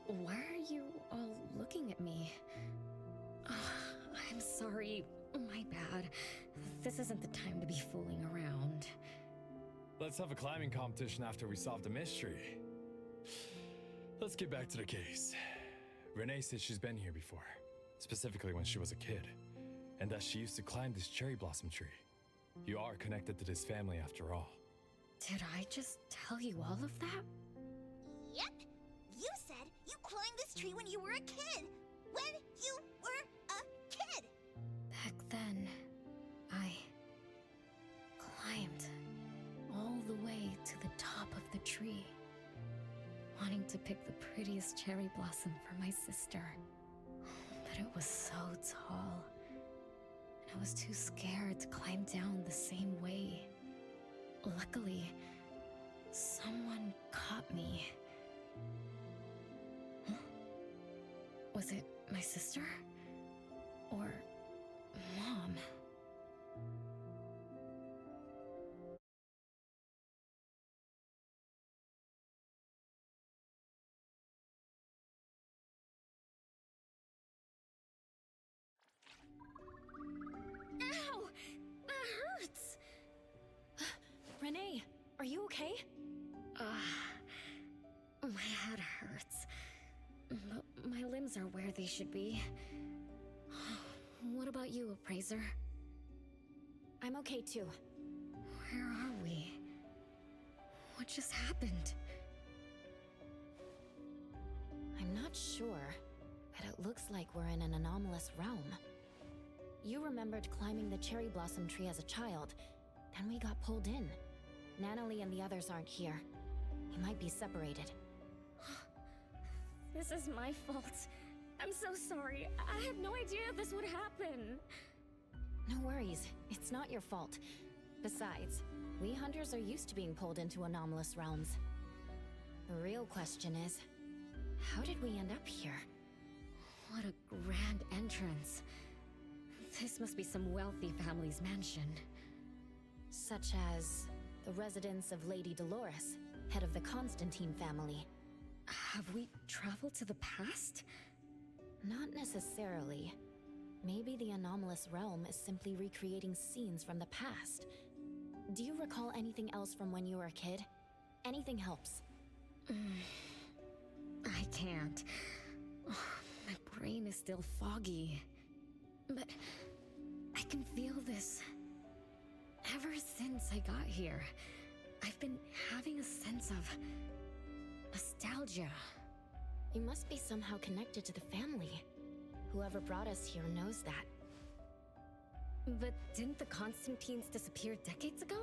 L: Why are you all looking at me? I'm sorry. My bad. This isn't the time to be fooling around.
H: Let's have a climbing competition after we solve the mystery. Let's get back to the case. Renee says she's been here before, specifically when she was a kid, and that she used to climb this cherry blossom tree. You are connected to this family after all.
L: Did I just tell you all of that?
C: Yep. You said you climbed this tree when you were a kid. When you were a kid.
L: Back then, I climbed all the way to the top of the tree, wanting to pick the prettiest cherry blossom for my sister. But it was so tall, and I was too scared to climb down the same way. Luckily, someone caught me. Huh? Was it my sister? Or Mom? Ow! That hurts!
A: Renee, are you okay?
L: My head hurts. But my limbs are where they should be. What about you, Appraiser?
A: I'm okay too.
L: Where are we? What just happened?
A: I'm not sure, but it looks like we're in an anomalous realm. You remembered climbing the cherry blossom tree as a child, then we got pulled in. Natalie and the others aren't here. We might be separated.
L: This is my fault. I'm so sorry. I had no idea this would happen.
A: No worries. It's not your fault. Besides, we hunters are used to being pulled into anomalous realms. The real question is, how did we end up here?
L: What a grand entrance. This must be some wealthy family's mansion.
A: Such as the residence of Lady Dolores, head of the Constantine family.
L: Have we traveled to the past?
A: Not necessarily. Maybe the anomalous realm is simply recreating scenes from the past. Do you recall anything else from when you were a kid? Anything helps.
L: I can't. My brain is still foggy. But I can feel this. Ever since I got here, I've been having a sense of nostalgia.
A: You must be somehow connected to the family. Whoever brought us here knows that.
L: But didn't the Constantines disappear decades ago?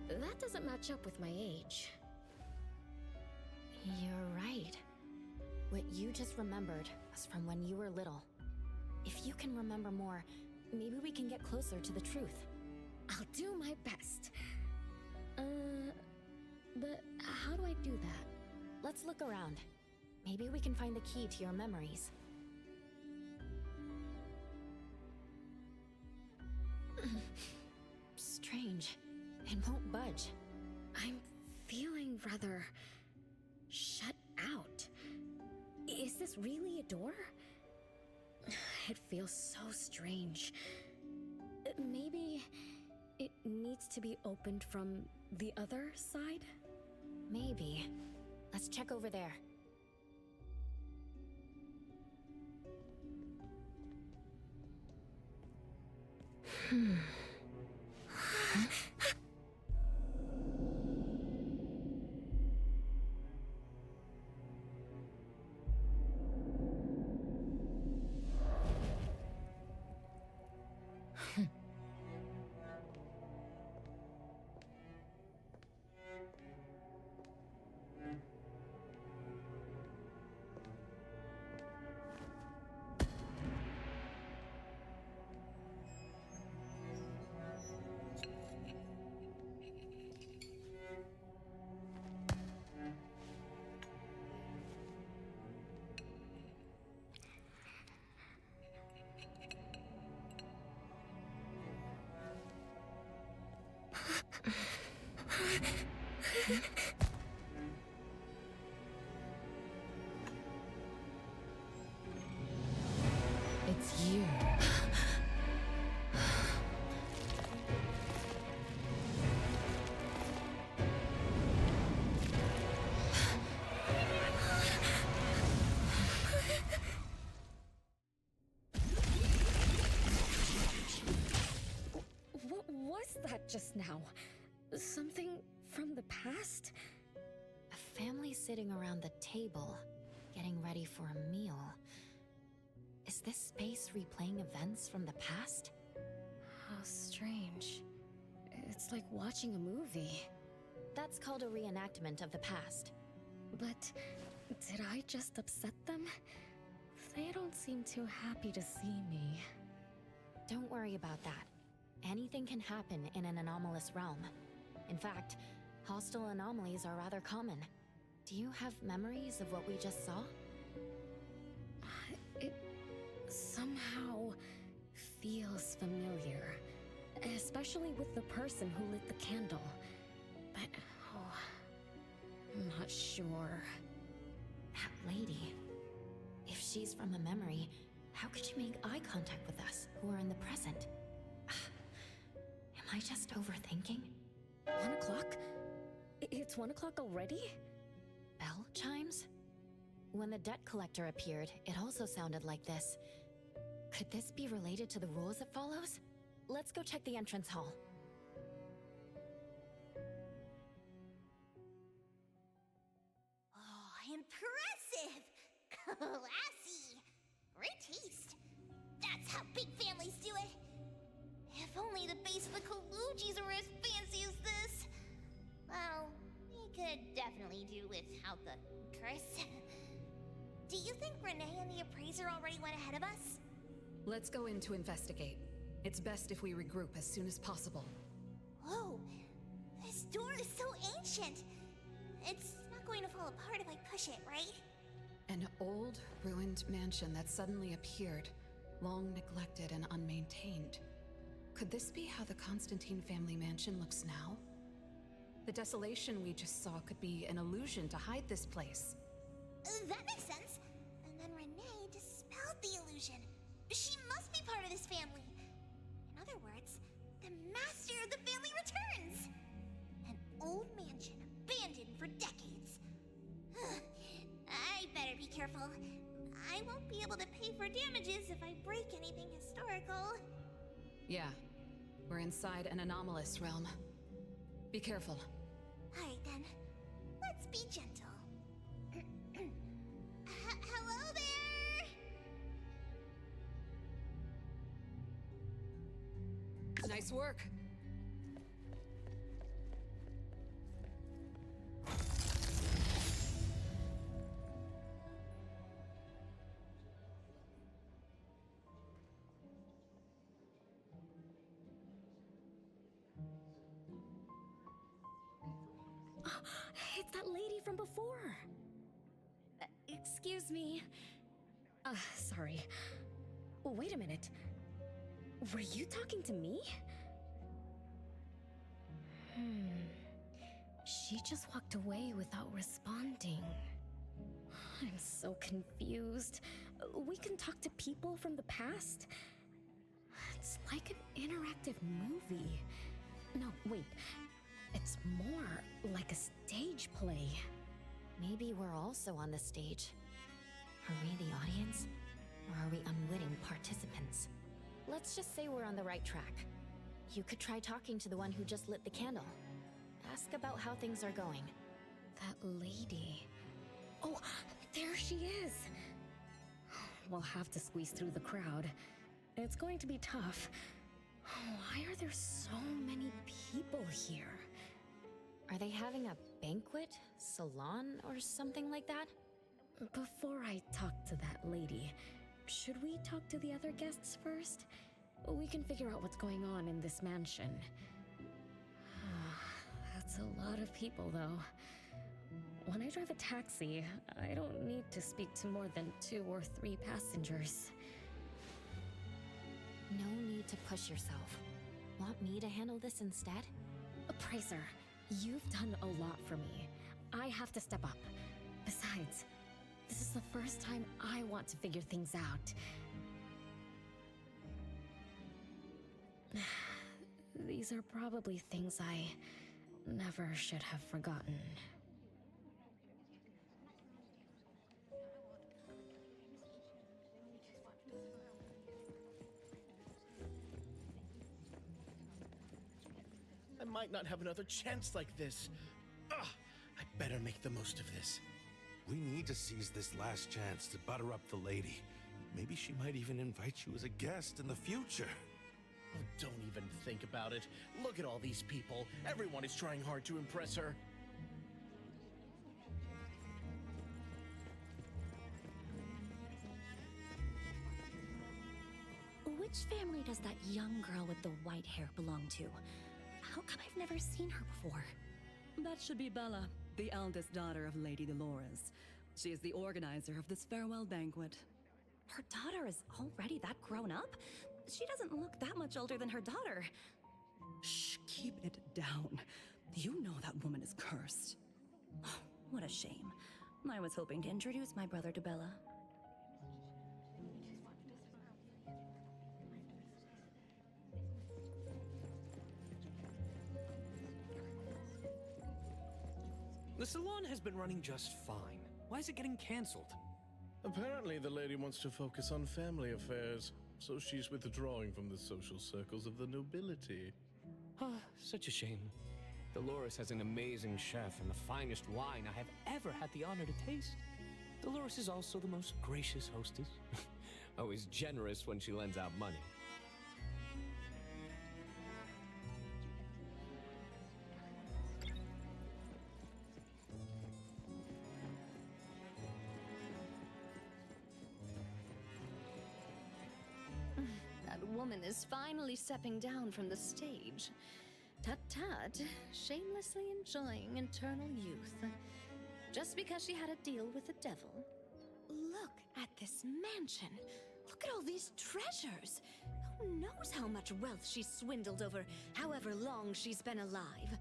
L: That doesn't match up with my age.
A: You're right. What you just remembered was from when you were little. If you can remember more, maybe we can get closer to the truth.
L: I'll do my best. But how do I do that?
A: Let's look around. Maybe we can find the key to your memories. Strange. It won't budge.
L: I'm feeling rather shut out. Is this really a door? It feels so strange. Maybe it needs to be opened from the other side?
A: Maybe. Let's check over there.
D: It's you.
L: What was that just now? Something from the past?
A: A family sitting around the table, getting ready for a meal. Is this space replaying events from the past?
L: How strange. It's like watching a movie.
A: That's called a reenactment of the past.
L: But did I just upset them? They don't seem too happy to see me.
A: Don't worry about that. Anything can happen in an anomalous realm. In fact, hostile anomalies are rather common. Do you have memories of what we just saw?
L: It somehow feels familiar. Especially with the person who lit the candle. But, I'm not sure.
A: That lady. If she's from a memory, how could she make eye contact with us, who are in the present? Am I just overthinking?
L: 1 o'clock? It's 1 o'clock already?
A: Bell chimes? When the debt collector appeared, it also sounded like this. Could this be related to the rules it follows? Let's go check the entrance hall.
C: Oh, impressive! Classy! Great taste! That's how big families do it! If only the base of the Kalujis were as fancy as this! Well, we could definitely do without the curse. Do you think Renee and the appraiser already went ahead of us?
D: Let's go in to investigate. It's best if we regroup as soon as possible.
C: Whoa! This door is so ancient! It's not going to fall apart if I push it, right?
D: An old, ruined mansion that suddenly appeared, long neglected and unmaintained. Could this be how the Constantine family mansion looks now? The desolation we just saw could be an illusion to hide this place.
C: That makes sense. And then Renee dispelled the illusion. She must be part of this family. In other words, the master of the family returns. An old mansion abandoned for decades. I better be careful. I won't be able to pay for damages if I break anything historical.
D: Yeah, we're inside an anomalous realm. Be careful.
C: Alright then, let's be gentle. Hello there!
D: Nice work.
L: It's that lady from before. Excuse me. Sorry. Wait a minute. Were you talking to me? She just walked away without responding. I'm so confused. We can talk to people from the past? It's like an interactive movie. No, wait. It's more like a stage play.
A: Maybe we're also on the stage. Are we the audience? Or are we unwitting participants? Let's just say we're on the right track. You could try talking to the one who just lit the candle. Ask about how things are going.
L: That lady. Oh, there she is! We'll have to squeeze through the crowd. It's going to be tough. Why are there so many people here?
A: Are they having a banquet, salon, or something like that?
L: Before I talk to that lady, should we talk to the other guests first? We can figure out what's going on in this mansion. That's a lot of people, though. When I drive a taxi, I don't need to speak to more than 2 or 3 passengers.
A: No need to push yourself. Want me to handle this instead?
L: Appraiser, You've done a lot for me. I have to step up. Besides, this is the first time I want to figure things out. These are probably things I never should have forgotten.
N: I might not have another chance like this. Ugh, I better make the most of this.
F: We need to seize this last chance to butter up the lady. Maybe she might even invite you as a guest in the future.
N: Oh, don't even think about it. Look at all these people. Everyone is trying hard to impress her.
O: Which family does that young girl with the white hair belong to? How come I've never seen her before?
P: That should be Bella, the eldest daughter of Lady Dolores. She is the organizer of this farewell banquet.
O: Her daughter is already that grown up? She doesn't look that much older than her daughter.
P: Shh, keep it down. You know that woman is cursed.
O: What a shame. I was hoping to introduce my brother to Bella.
Q: The salon has been running just fine. Why is it getting canceled?
N: Apparently, the lady wants to focus on family affairs, so she's withdrawing from the social circles of the nobility.
Q: Ah, such a shame. Dolores has an amazing chef and the finest wine I have ever had the honor to taste. Dolores is also the most gracious hostess. Always generous when she lends out money.
R: That woman is finally stepping down from the stage. Tut-tut, shamelessly enjoying eternal youth. Just because she had a deal with the devil. Look at this mansion. Look at all these treasures. Who knows how much wealth she's swindled over however long she's been alive.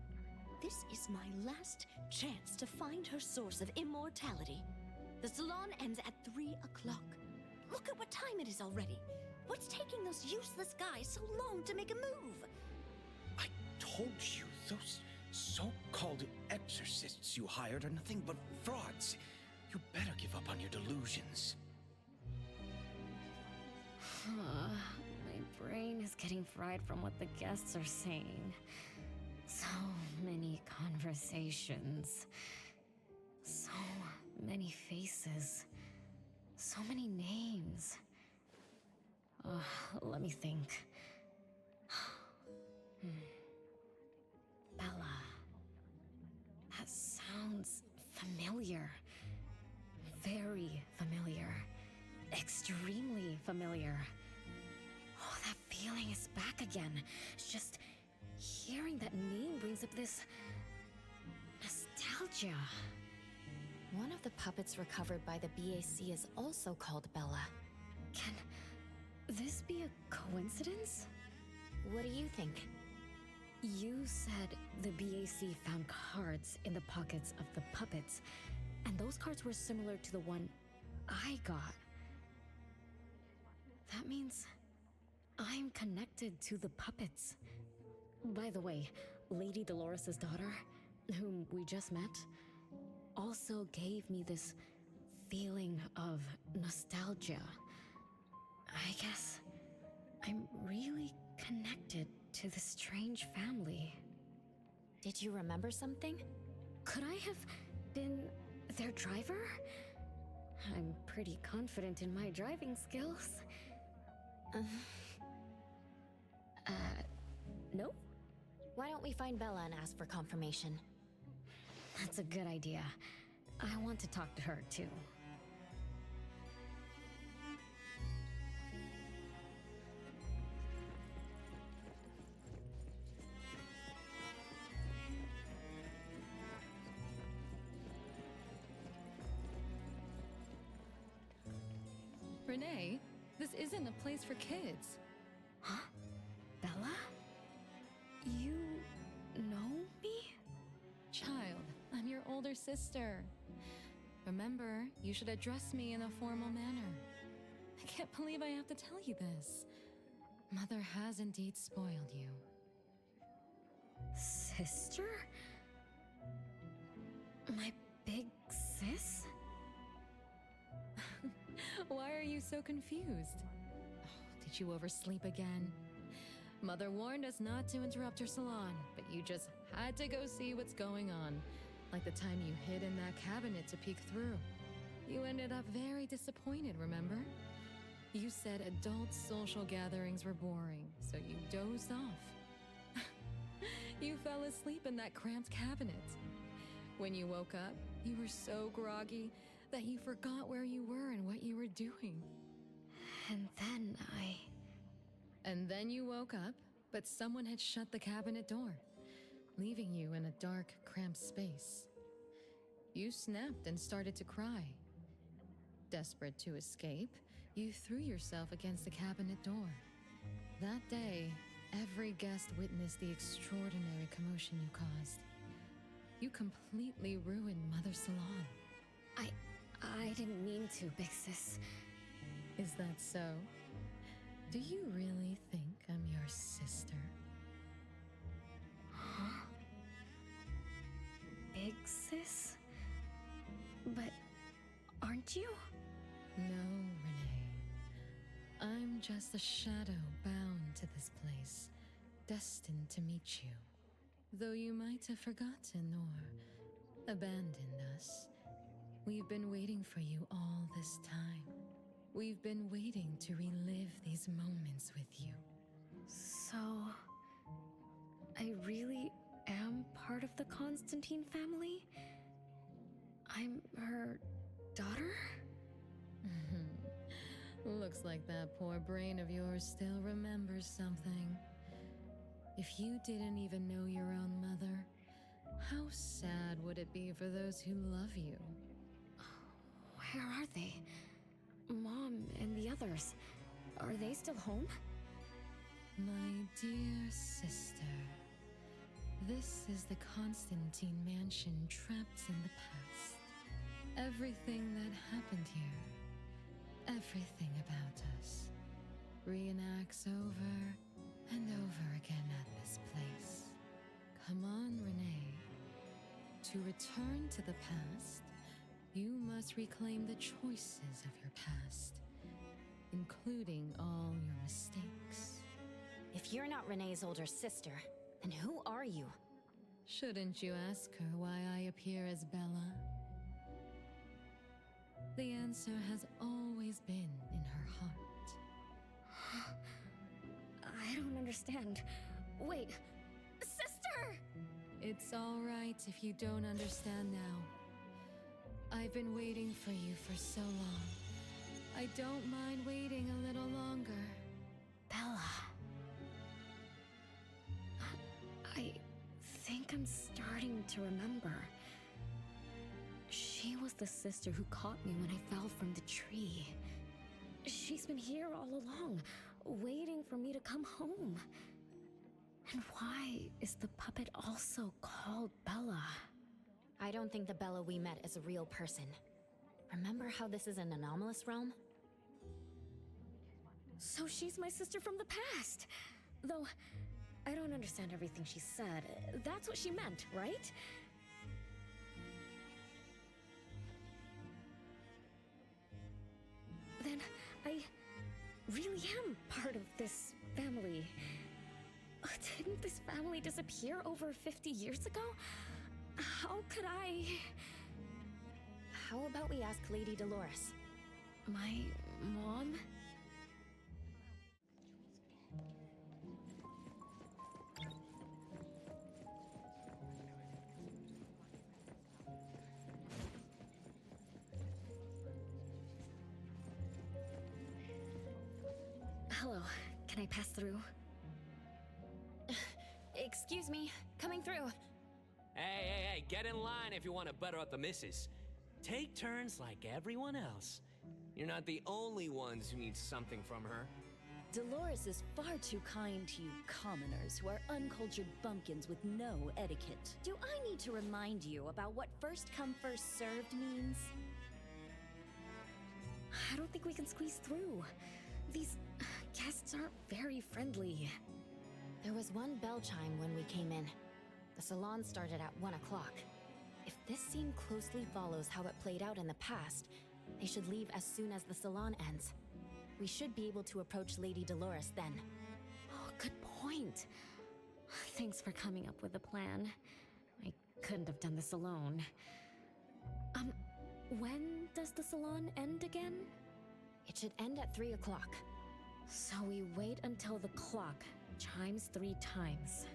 R: This is my last chance to find her source of immortality. The salon ends at 3 o'clock. Look at what time it is already. What's taking those useless guys so long to make a move?
N: I told you, those so-called exorcists you hired are nothing but frauds. You better give up on your delusions.
L: My brain is getting fried from what the guests are saying. So many conversations. So many faces. So many names. Let me think. Bella. That sounds familiar. Very familiar. Extremely familiar. Oh, that feeling is back again. It's just hearing that name brings up this nostalgia.
A: One of the puppets recovered by the BAC is also called Bella.
L: Can this be a coincidence?
A: What do you think?
L: You said the BAC found cards in the pockets of the puppets, and those cards were similar to the one I got. That means I'm connected to the puppets. By the way, Lady Dolores' daughter, whom we just met, also gave me this feeling of nostalgia. I guess I'm really connected to this strange family.
A: Did you remember something?
L: Could I have been their driver? I'm pretty confident in my driving skills. No?
A: Why don't we find Bella and ask for confirmation?
L: That's a good idea. I want to talk to her, too.
M: Renee, this isn't a place for kids.
L: Huh? Bella? You know me?
M: sister. Remember, you should address me in a formal manner. I can't believe I have to tell you this. Mother has indeed spoiled you.
L: Sister? My big sis?
M: Why are you so confused? Oh, did you oversleep again? Mother warned us not to interrupt her salon, but you just had to go see what's going on. Like the time you hid in that cabinet to peek through. You ended up very disappointed, remember? You said adult social gatherings were boring, so you dozed off. You fell asleep in that cramped cabinet. When you woke up, you were so groggy that you forgot where you were and what you were doing.
L: And
M: then you woke up, but someone had shut the cabinet door, leaving you in a dark, cramped space. You snapped and started to cry. Desperate to escape, you threw yourself against the cabinet door. That day, every guest witnessed the extraordinary commotion you caused. You completely ruined Mother's salon.
L: I didn't mean to, big sis.
M: Is that so? Do you really think I'm your sister?
L: Huh? Big sis? But aren't you?
M: No, Renee. I'm just a shadow bound to this place, destined to meet you. Though you might have forgotten or abandoned us, we've been waiting for you all this time. We've been waiting to relive these moments with you.
L: So, I really am part of the Constantine family? I'm her daughter?
M: Looks like that poor brain of yours still remembers something. If you didn't even know your own mother, how sad would it be for those who love you?
L: Where are they? Mom and the others. Are they still home?
M: My dear sister, this is the Constantine mansion trapped in the past. Everything that happened here, everything about us, reenacts over and over again at this place. Come on, Renee. To return to the past, you must reclaim the choices of your past, including all your mistakes.
A: If you're not Renee's older sister, then who are you?
M: Shouldn't you ask her why I appear as Bella? The answer has always been in her heart.
L: I don't understand. Wait, sister!
M: It's all right if you don't understand now. I've been waiting for you for so long. I don't mind waiting a little longer.
L: Bella. I think I'm starting to remember. She was the sister who caught me when I fell from the tree. She's been here all along, waiting for me to come home. And why is the puppet also called Bella?
A: I don't think the Bella we met is a real person. Remember how this is an anomalous realm?
L: So she's my sister from the past. Though, I don't understand everything she said. That's what she meant, right? Then I really am part of this family. Didn't this family disappear over 50 years ago? How could I...
A: How about we ask Lady Dolores?
L: My mom? Hello, can I pass through?
A: Excuse me, coming through.
Q: Hey, get in line if you want to butter up the missus. Take turns like everyone else. You're not the only ones who need something from her.
S: Dolores is far too kind to you commoners who are uncultured bumpkins with no etiquette.
O: Do I need to remind you about what first come, first served means?
L: I don't think we can squeeze through. These guests aren't very friendly.
A: There was one bell chime when we came in. The salon started at 1 o'clock. If this scene closely follows how it played out in the past, they should leave as soon as the salon ends. We should be able to approach Lady Dolores then.
L: Oh, good point. Thanks for coming up with a plan. I couldn't have done this alone. When does the salon end again?
A: It should end at 3 o'clock.
L: So we wait until the clock chimes 3 times.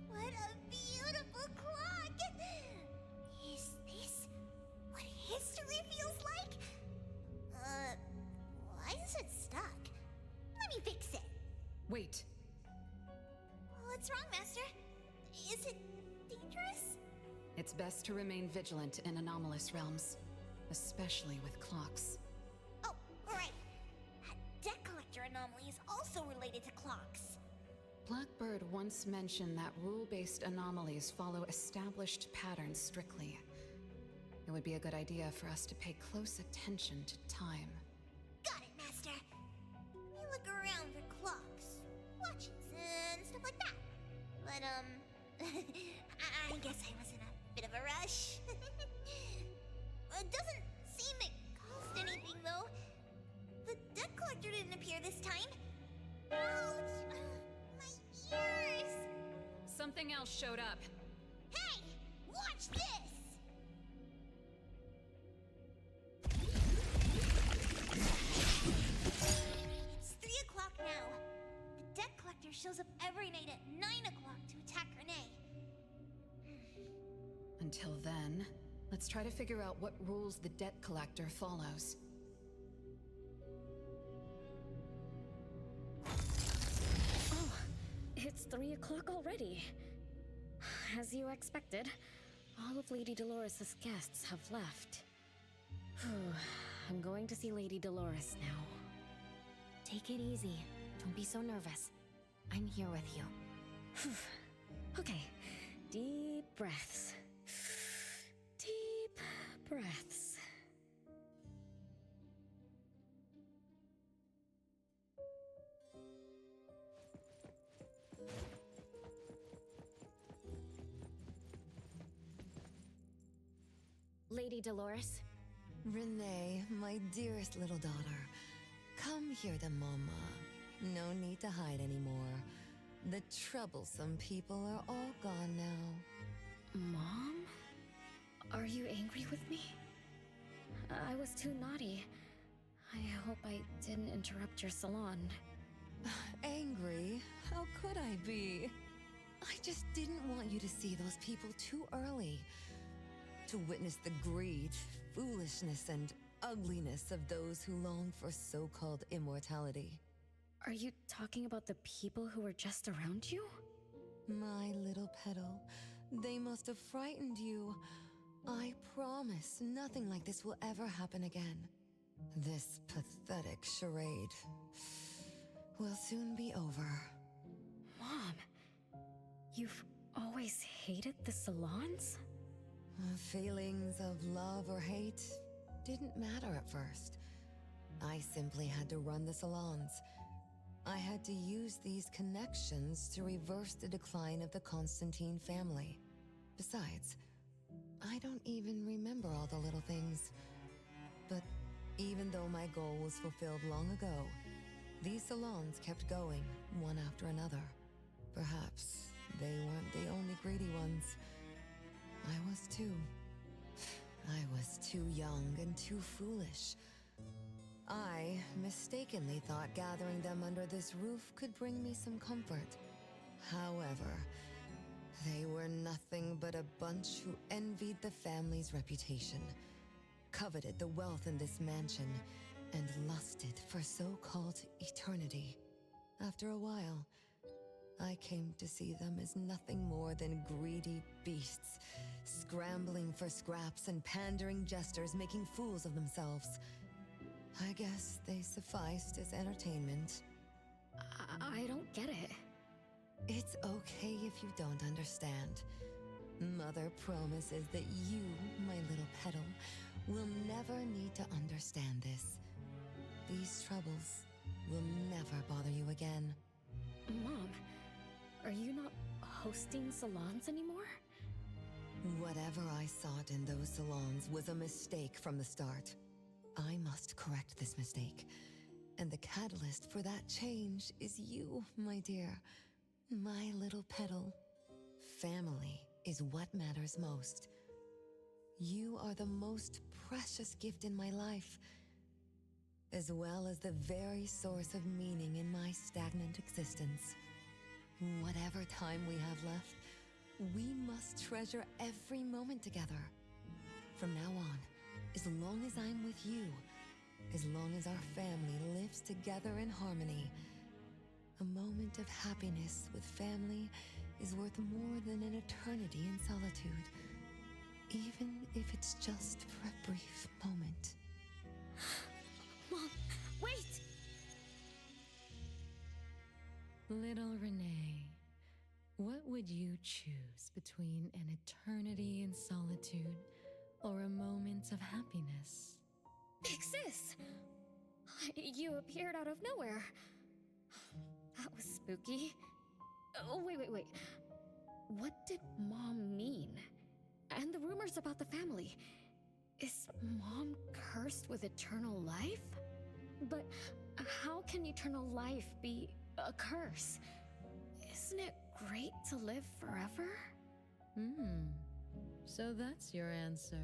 C: What a beautiful clock! Is this what history feels like? Why is it stuck? Let me fix it.
D: Wait.
C: What's wrong, Master? Is it dangerous?
D: It's best to remain vigilant in anomalous realms, especially with clocks.
C: Oh, right. Debt collector anomaly is also related to clocks.
D: Blackbird once mentioned that rule-based anomalies follow established patterns strictly. It would be a good idea for us to pay close attention to time.
C: Got it, Master. We look around for clocks, watches, and stuff like that. But, I guess I was in a bit of a rush. It doesn't seem it cost anything, though. The debt collector didn't appear this time. Ouch! My ears!
D: Something else showed up.
C: Hey! Watch this! It's 3 o'clock now. The debt collector shows up every night at 9 o'clock to attack Renee.
D: Until then, let's try to figure out what rules the debt collector follows.
L: Oh, it's 3 o'clock already. As you expected, all of Lady Dolores' guests have left. I'm going to see Lady Dolores now.
A: Take it easy. Don't be so nervous. I'm here with you.
L: Okay, deep breaths. Deep breaths.
A: Lady Dolores?
T: Renee, my dearest little daughter. Come here to Mama. No need to hide anymore. The troublesome people are all gone now.
L: Mom? Are you angry with me? I was too naughty. I hope I didn't interrupt your salon.
T: Angry? How could I be? I just didn't want you to see those people too early. To witness the greed, foolishness, and ugliness of those who long for so-called immortality.
L: Are you talking about the people who were just around you?
T: My little petal, they must have frightened you. I promise nothing like this will ever happen again. This pathetic charade will soon be over.
L: Mom, you've always hated the salons?
T: Feelings of love or hate didn't matter at first. I simply had to run the salons. I had to use these connections to reverse the decline of the Constantine family. Besides, I don't even remember all the little things. But even though my goal was fulfilled long ago, these salons kept going, one after another. Perhaps they weren't the only greedy ones. I was too. I was too young and too foolish. I mistakenly thought gathering them under this roof could bring me some comfort. However, They were nothing but a bunch who envied the family's reputation, coveted the wealth in this mansion, and lusted for so-called eternity. After a while, I came to see them as nothing more than greedy beasts, scrambling for scraps and pandering jesters making fools of themselves. I guess they sufficed as entertainment.
L: I don't get it.
T: It's okay if you don't understand. Mother promises that you, my little petal, will never need to understand this. These troubles will never bother you again.
L: Mom, are you not hosting salons anymore?
T: Whatever I sought in those salons was a mistake from the start. I must correct this mistake. And the catalyst for that change is you, my dear. My little petal. Family is what matters most. You are the most precious gift in my life, as well as the very source of meaning in my stagnant existence. Whatever time we have left, we must treasure every moment together. From now on, as long as I'm with you, as long as our family lives together in harmony, a moment of happiness with family is worth more than an eternity in solitude, even if it's just for a brief moment.
L: Mom, wait!
M: Little Renee, what would you choose between an eternity in solitude or a moment of happiness?
L: Big sis! You appeared out of nowhere. That was spooky. Oh, wait. What did Mom mean? And the rumors about the family. Is Mom cursed with eternal life? But how can eternal life be a curse? Isn't it great to live forever?
M: So that's your answer.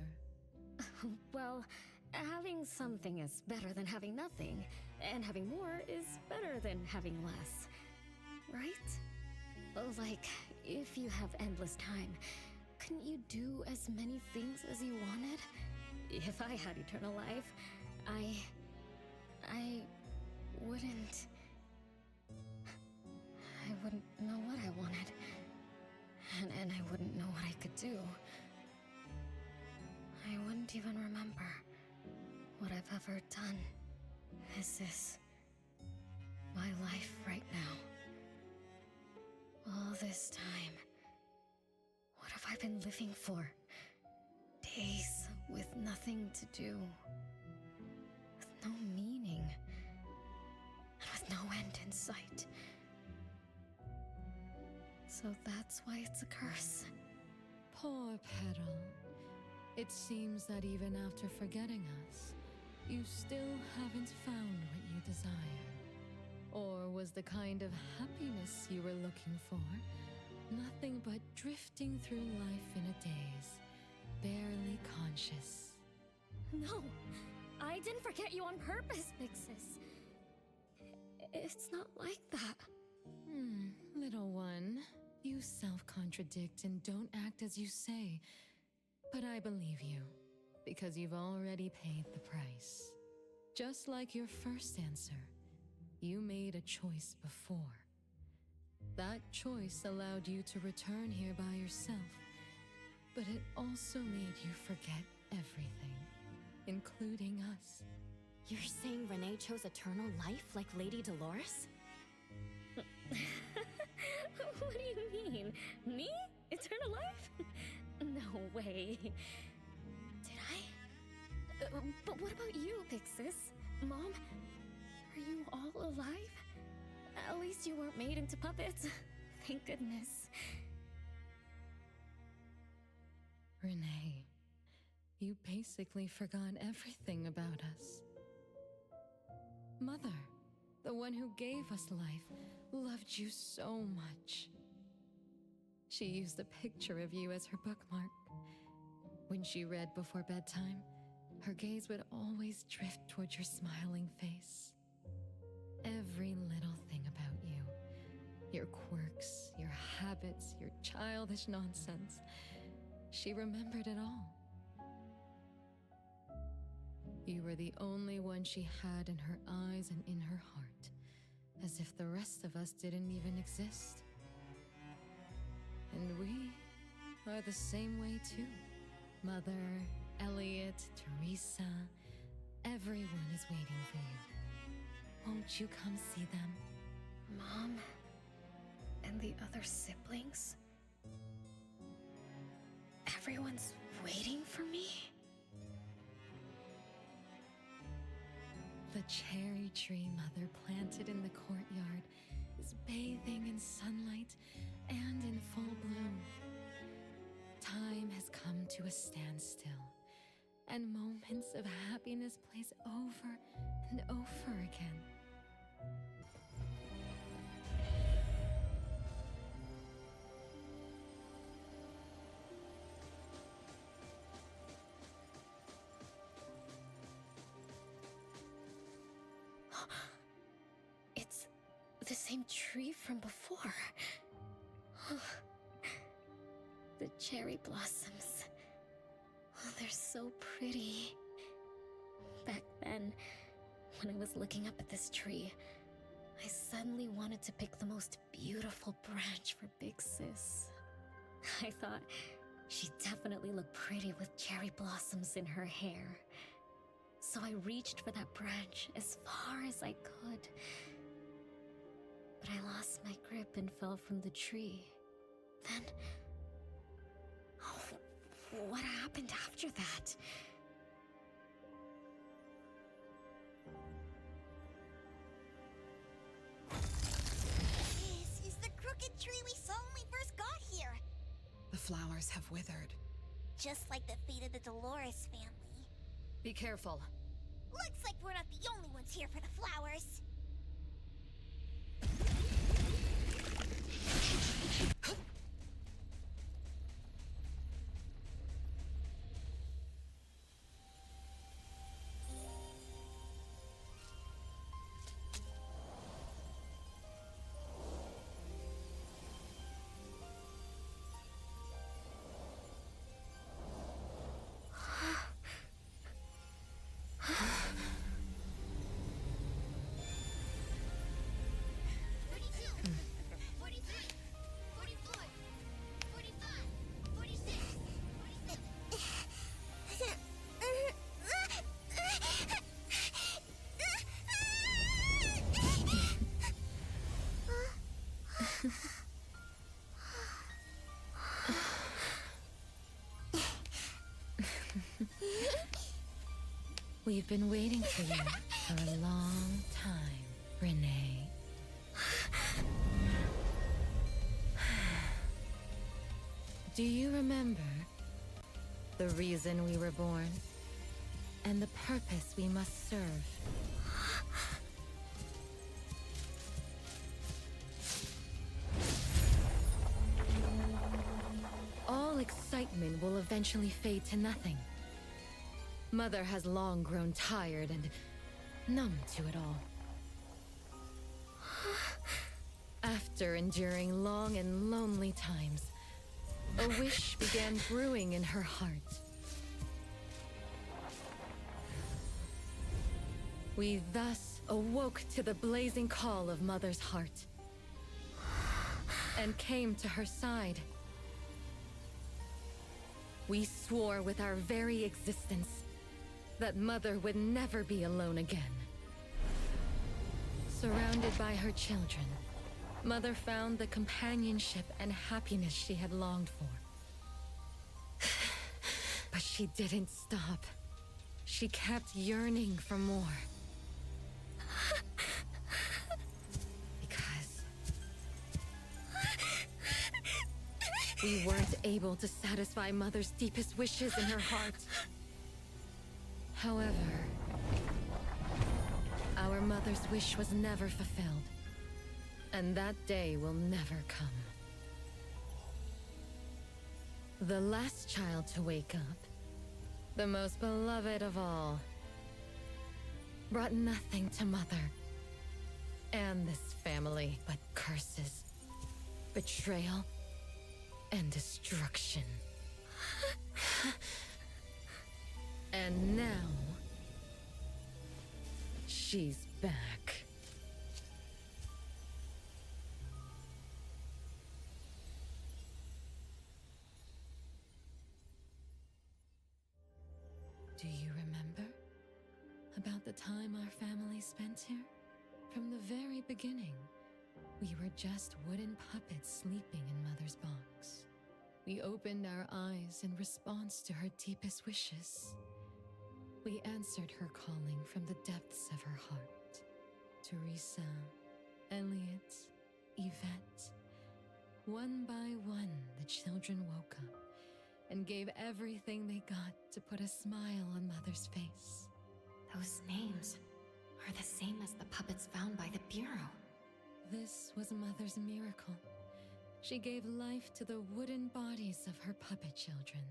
L: Well, having something is better than having nothing, and having more is better than having less. Right? Like, if you have endless time, couldn't you do as many things as you wanted? If I had eternal life, I wouldn't know what I wanted. And I wouldn't know what I could do. I wouldn't even remember what I've ever done. Is this my life right now? All this time, what have I been living for? Days with nothing to do, with no meaning, and with no end in sight. So that's why it's a curse.
M: Poor Petal. It seems that even after forgetting us, you still haven't found what you desire. Or was the kind of happiness you were looking for nothing but drifting through life in a daze, barely conscious?
L: No, I didn't forget you on purpose, Big Sis. It's not like that.
M: Little one, you self-contradict and don't act as you say. But I believe you, because you've already paid the price. Just like your first answer, you made a choice before. That choice allowed you to return here by yourself, but it also made you forget everything, including us.
A: You're saying Renee chose eternal life like Lady Dolores?
L: What do you mean? Me? Eternal life? No way. Did I? But what about you, Big Sis? Mom? Are you all alive? At least you weren't made into puppets. Thank goodness.
M: Renee, you basically forgot everything about us. Mother, the one who gave us life, loved you so much. She used a picture of you as her bookmark. When she read before bedtime, her gaze would always drift towards your smiling face. Every little thing about you, your quirks, your habits, your childish nonsense. She remembered it all. You were the only one she had in her eyes and in her heart, as if the rest of us didn't even exist. And we are the same way too. Mother, Elliot, Teresa, everyone is waiting for you. Won't you come see them?
L: Mom? And the other siblings? Everyone's waiting for me?
M: The cherry tree Mother planted in the courtyard is bathing in sunlight and in full bloom. Time has come to a standstill, and moments of happiness plays over and over again.
L: It's the same tree from before. The cherry blossoms. Oh, they're so pretty. Back then, when I was looking up at this tree, I suddenly wanted to pick the most beautiful branch for Big Sis. I thought she'd definitely look pretty with cherry blossoms in her hair. So I reached for that branch as far as I could. But I lost my grip and fell from the tree. Then... oh, what happened after that?
C: This is the crooked tree we saw when we first got here.
D: The flowers have withered.
C: Just like the fate of the Dolores family.
D: Be careful.
C: Looks like we're not the only ones here for the flowers.
M: We've been waiting for you for a long time, Renee. Do you remember the reason we were born and the purpose we must serve? All excitement will eventually fade to nothing. Mother has long grown tired and numb to it all. After enduring long and lonely times, a wish began brewing in her heart. We thus awoke to the blazing call of Mother's heart and came to her side. We swore with our very existence that Mother would never be alone again. Surrounded by her children, Mother found the companionship and happiness she had longed for. But she didn't stop. She kept yearning for more. Because we weren't able to satisfy Mother's deepest wishes in her heart. However, our Mother's wish was never fulfilled, and that day will never come. The last child to wake up, the most beloved of all, brought nothing to Mother and this family but curses, betrayal, and destruction. And now, she's back. Do you remember about the time our family spent here? From the very beginning, we were just wooden puppets sleeping in Mother's box. We opened our eyes in response to her deepest wishes. We answered her calling from the depths of her heart. Teresa, Elliot, Yvette. One by one, the children woke up and gave everything they got to put a smile on Mother's face.
A: Those names are the same as the puppets found by the Bureau.
M: This was Mother's miracle. She gave life to the wooden bodies of her puppet children.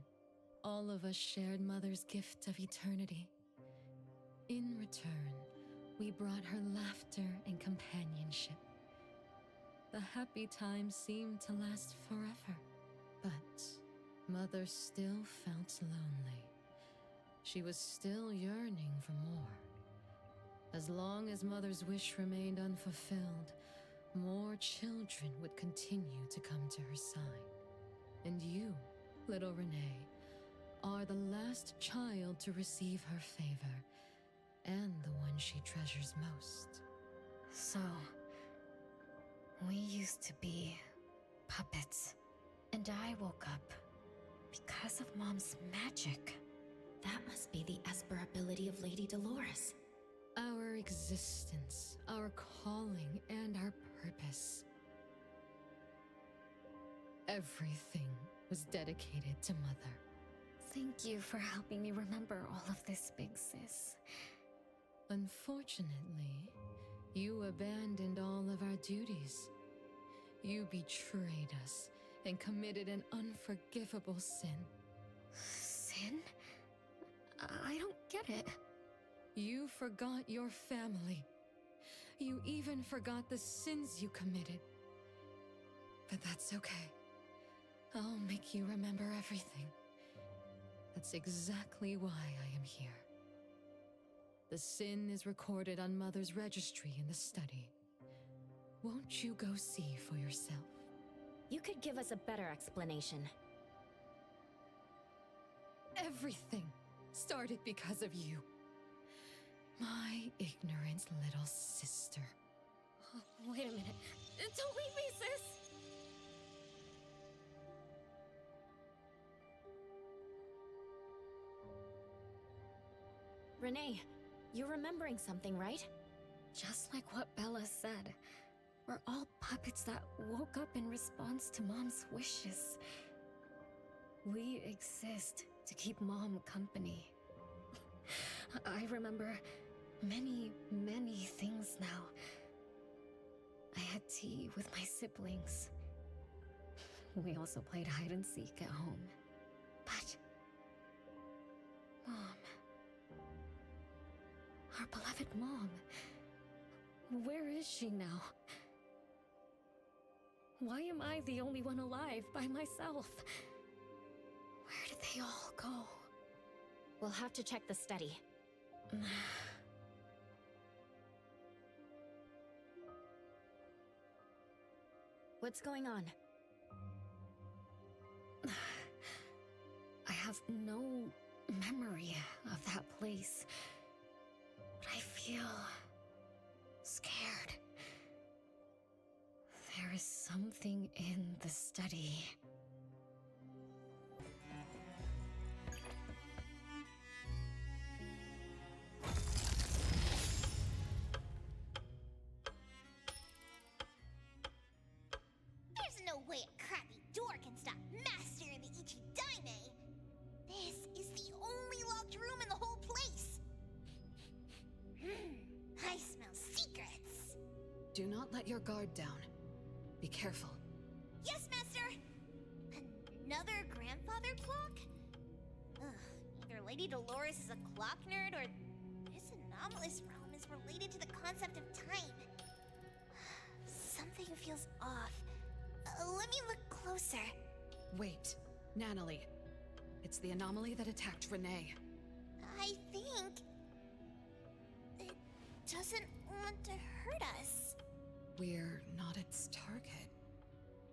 M: All of us shared Mother's gift of eternity. In return, we brought her laughter and companionship. The happy times seemed to last forever. But Mother still felt lonely. She was still yearning for more. As long as Mother's wish remained unfulfilled, more children would continue to come to her side. And you, little Renee, are the last child to receive her favor, and the one she treasures most.
L: So, we used to be puppets, and I woke up because of Mom's magic.
A: That must be the Esper ability of Lady Dolores.
M: Our existence, our calling, and our purpose. Everything was dedicated to Mother.
L: Thank you for helping me remember all of this, Big Sis.
M: Unfortunately, you abandoned all of our duties. You betrayed us and committed an unforgivable sin.
L: Sin? I don't get it.
M: You forgot your family. You even forgot the sins you committed. But that's okay. I'll make you remember everything. That's exactly why I am here. The sin is recorded on Mother's registry in the study. Won't you go see for yourself?
A: You could give us a better explanation.
M: Everything started because of you. My ignorant little sister.
L: Oh, wait a minute. Don't leave me, sis!
A: Renee, you're remembering something, right?
L: Just like what Bella said. We're all puppets that woke up in response to Mom's wishes. We exist to keep Mom company. I remember many, many things now. I had tea with my siblings. We also played hide and seek at home. But Mom, our beloved Mom, where is she now? Why am I the only one alive by myself? Where did they all go?
A: We'll have to check the study. What's going on?
L: I have no memory of that place, but I feel scared. There is something in the study.
C: There's no way a crappy door can stop Master and the Ichidaime. This is the only locked room in the whole place. I smell secrets.
M: Do not let your guard down. Be careful.
C: Yes, Master! Another grandfather clock? Ugh, either Lady Dolores is a clock nerd or this anomalous realm is related to the concept of time. Something feels off. Let me look closer.
D: Wait, Nanalie. It's the anomaly that attacked Renee.
C: I think it doesn't want to hurt us.
D: We're not its target.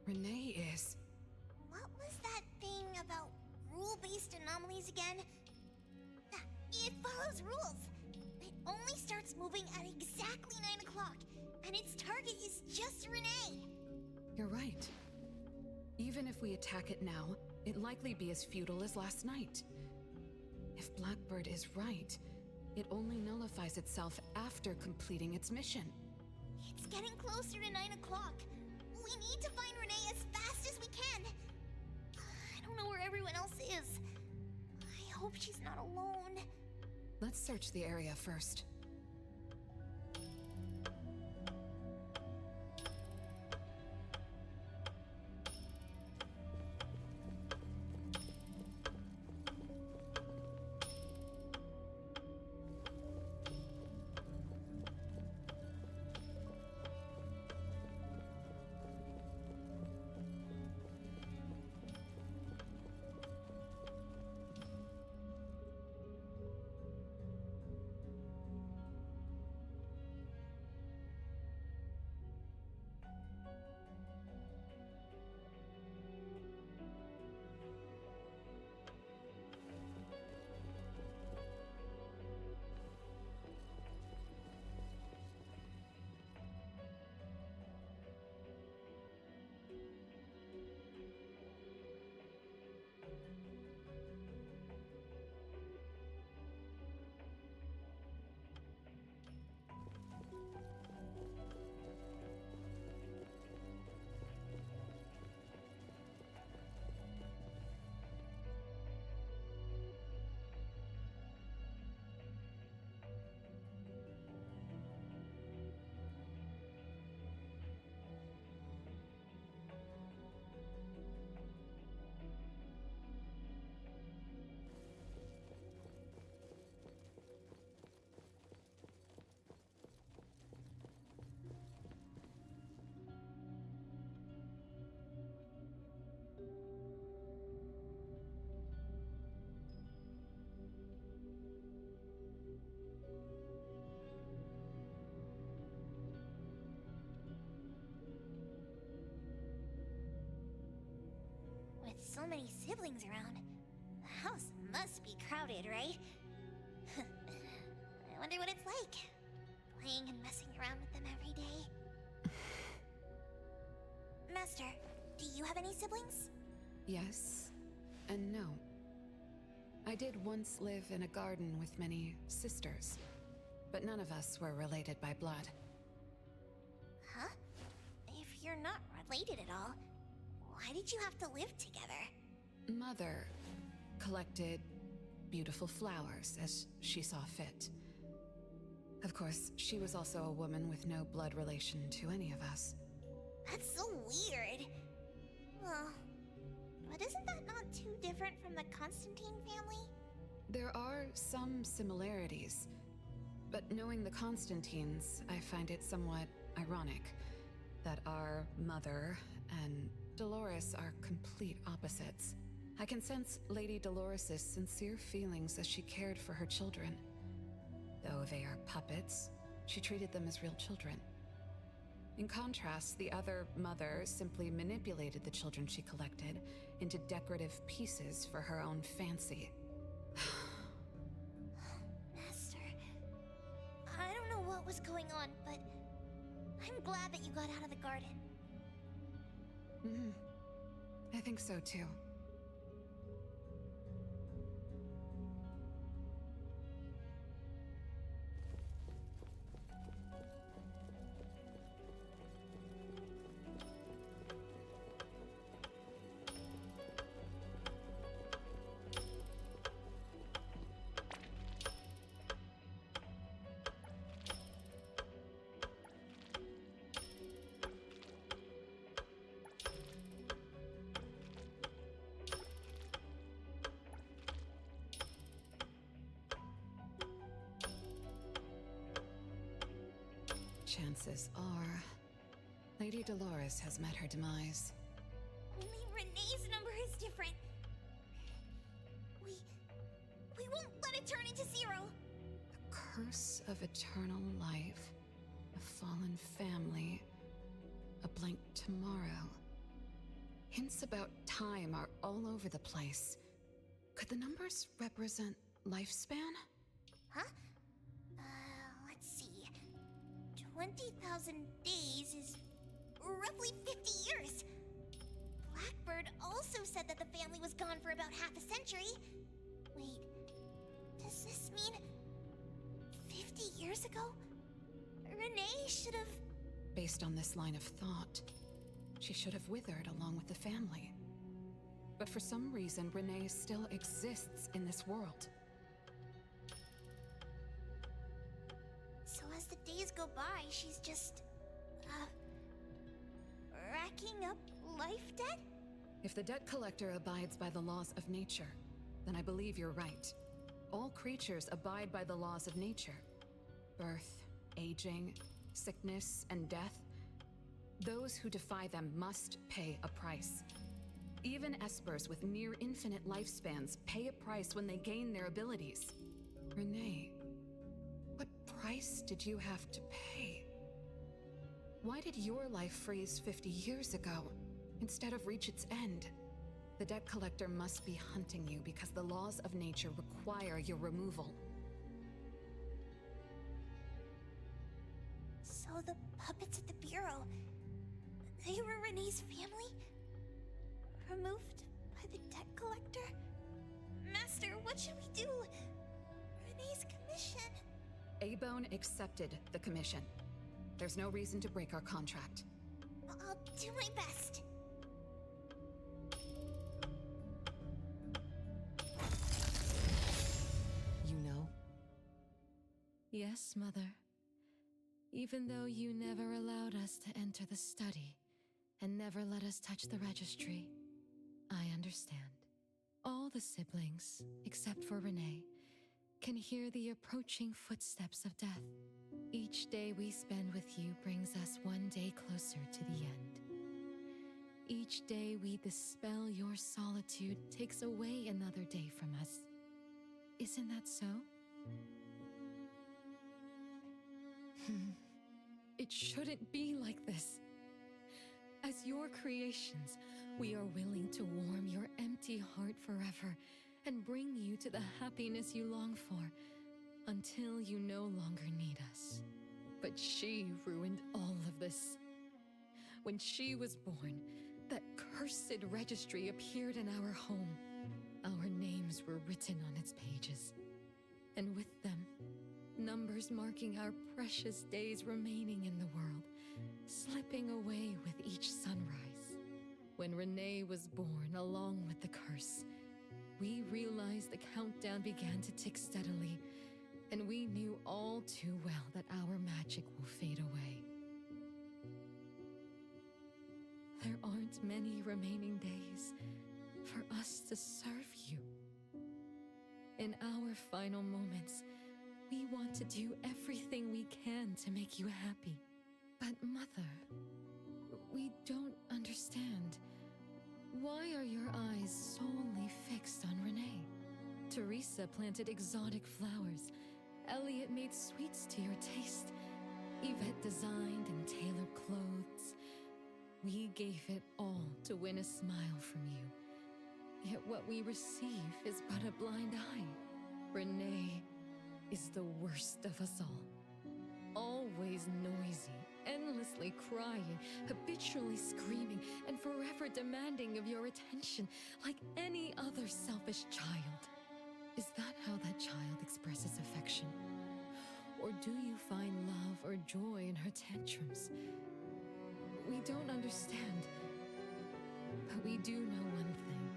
D: Renee is.
C: What was that thing about rule-based anomalies again? It follows rules. It only starts moving at exactly 9 o'clock, and its target is just Renee.
D: You're right. Even if we attack it now, it'd likely be as futile as last night. If Blackbird is right, it only nullifies itself after completing its mission.
C: It's getting closer to 9 o'clock. We need to find Renee as fast as we can. I don't know where everyone else is. I hope she's not alone.
D: Let's search the area first.
C: With so many siblings around, the house must be crowded, right? I wonder what it's like, playing and messing around with them every day. Master, do you have any siblings?
D: Yes, and no. I did once live in a garden with many sisters, but none of us were related by blood.
C: Huh? If you're not related at all, why did you have to live together?
D: Mother collected beautiful flowers as she saw fit. Of course, she was also a woman with no blood relation to any of us.
C: That's so weird. Well, but isn't that not too different from the Constantine family?
D: There are some similarities, but knowing the Constantines, I find it somewhat ironic that our mother and Dolores are complete opposites. I can sense Lady Dolores' sincere feelings as she cared for her children. Though they are puppets, she treated them as real children. In contrast, the other mother simply manipulated the children she collected into decorative pieces for her own fancy.
C: Master, I don't know what was going on, but I'm glad that you got out of the garden.
D: I think so too. Chances are, Lady Dolores has met her demise.
C: Only Renee's number is turn into zero.
D: A curse of eternal life, a fallen family, a blank tomorrow. Hints about time are all over the place. Could the numbers represent lifespan?
C: Huh? Let's see. 20,000 days is roughly 50 years. Blackbird also said that the family was gone for about half a century. Wait, does this mean 50 years ago? Renee should have...
D: Based on this line of thought, she should have withered along with the family. But for some reason, Renee still exists in this world.
C: So as the days go by, she's just... racking up life debt?
D: If the debt collector abides by the laws of nature, then I believe you're right. All creatures abide by the laws of nature. Birth, aging, sickness, and death. Those who defy them must pay a price. Even espers with near infinite lifespans pay a price when they gain their abilities. Renee, what price did you have to pay? Why did your life freeze 50 years ago, instead of reach its end? The debt collector must be hunting you because the laws of nature require your removal.
C: So the puppets at the Bureau, they were Renee's family? Removed by the debt collector? Master, what should we do? Renee's commission.
D: A-Bone accepted the commission. There's no reason to break our contract.
C: I'll do my best.
T: You know?
M: Yes, Mother. Even though you never allowed us to enter the study and never let us touch the registry, I understand. All the siblings, except for Renee, can hear the approaching footsteps of death. Each day we spend with you brings us one day closer to the end. Each day we dispel your solitude takes away another day from us. Isn't that so? It shouldn't be like this. As your creations, we are willing to warm your empty heart forever and bring you to the happiness you long for until you no longer need us. But she ruined all of this. When she was born, that cursed registry appeared in our home. Our names were written on its pages, and with them, numbers marking our precious days remaining in the world, slipping away with each sunrise. When Renee was born along with the curse, we realized the countdown began to tick steadily, and we knew all too well that our magic will fade away. There aren't many remaining days for us to serve you. In our final moments, we want to do everything we can to make you happy. But Mother, we don't understand. Why are your eyes solely fixed on Renee? Teresa planted exotic flowers. Elliot made sweets to your taste. Yvette designed and tailored clothes. We gave it all to win a smile from you. Yet what we receive is but a blind eye. Renee is the worst of us all. Always noisy, endlessly crying, habitually screaming, and forever demanding of your attention like any other selfish child. Is that how that child expresses affection? Or do you find love or joy in her tantrums? We don't understand, but we do know one thing.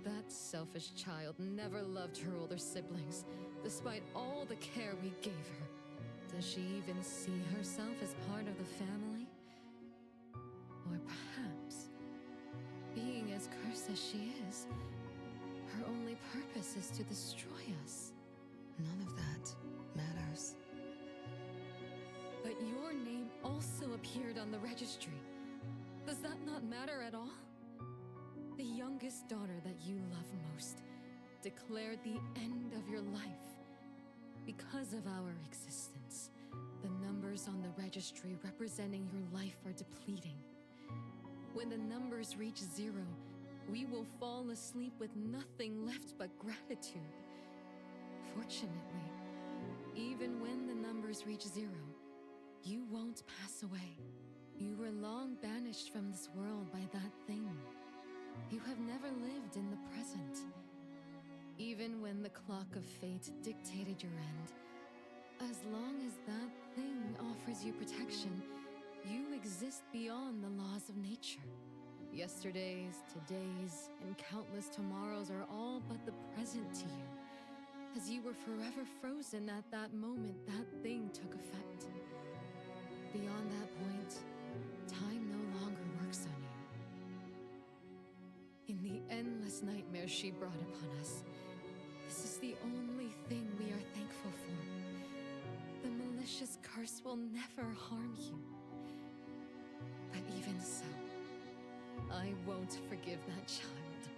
M: That selfish child never loved her older siblings, despite all the care we gave her. Does she even see herself as part of the family? Or perhaps, being as cursed as she is, her only purpose is to destroy us.
T: None of that matters.
M: But your name also appeared on the registry. Does that not matter at all? The youngest daughter that you love most declared the end of your life Because of our existence, the numbers on the registry representing your life are depleting. When the numbers reach 0, we will fall asleep with nothing left but gratitude. Fortunately, even when the numbers reach 0, you won't pass away. You were long banished from this world by that thing. You have never lived in the present. Even when the clock of fate dictated your end, as long as that thing offers you protection, you exist beyond the laws of nature. Yesterdays, todays, and countless tomorrows are all but the present to you, as you were forever frozen at that moment that thing took effect. Beyond that point, time no longer works on you. In the endless nightmares she brought upon us, this is the only thing we are thankful for. The malicious curse will never harm you. But even so, I won't forgive that child.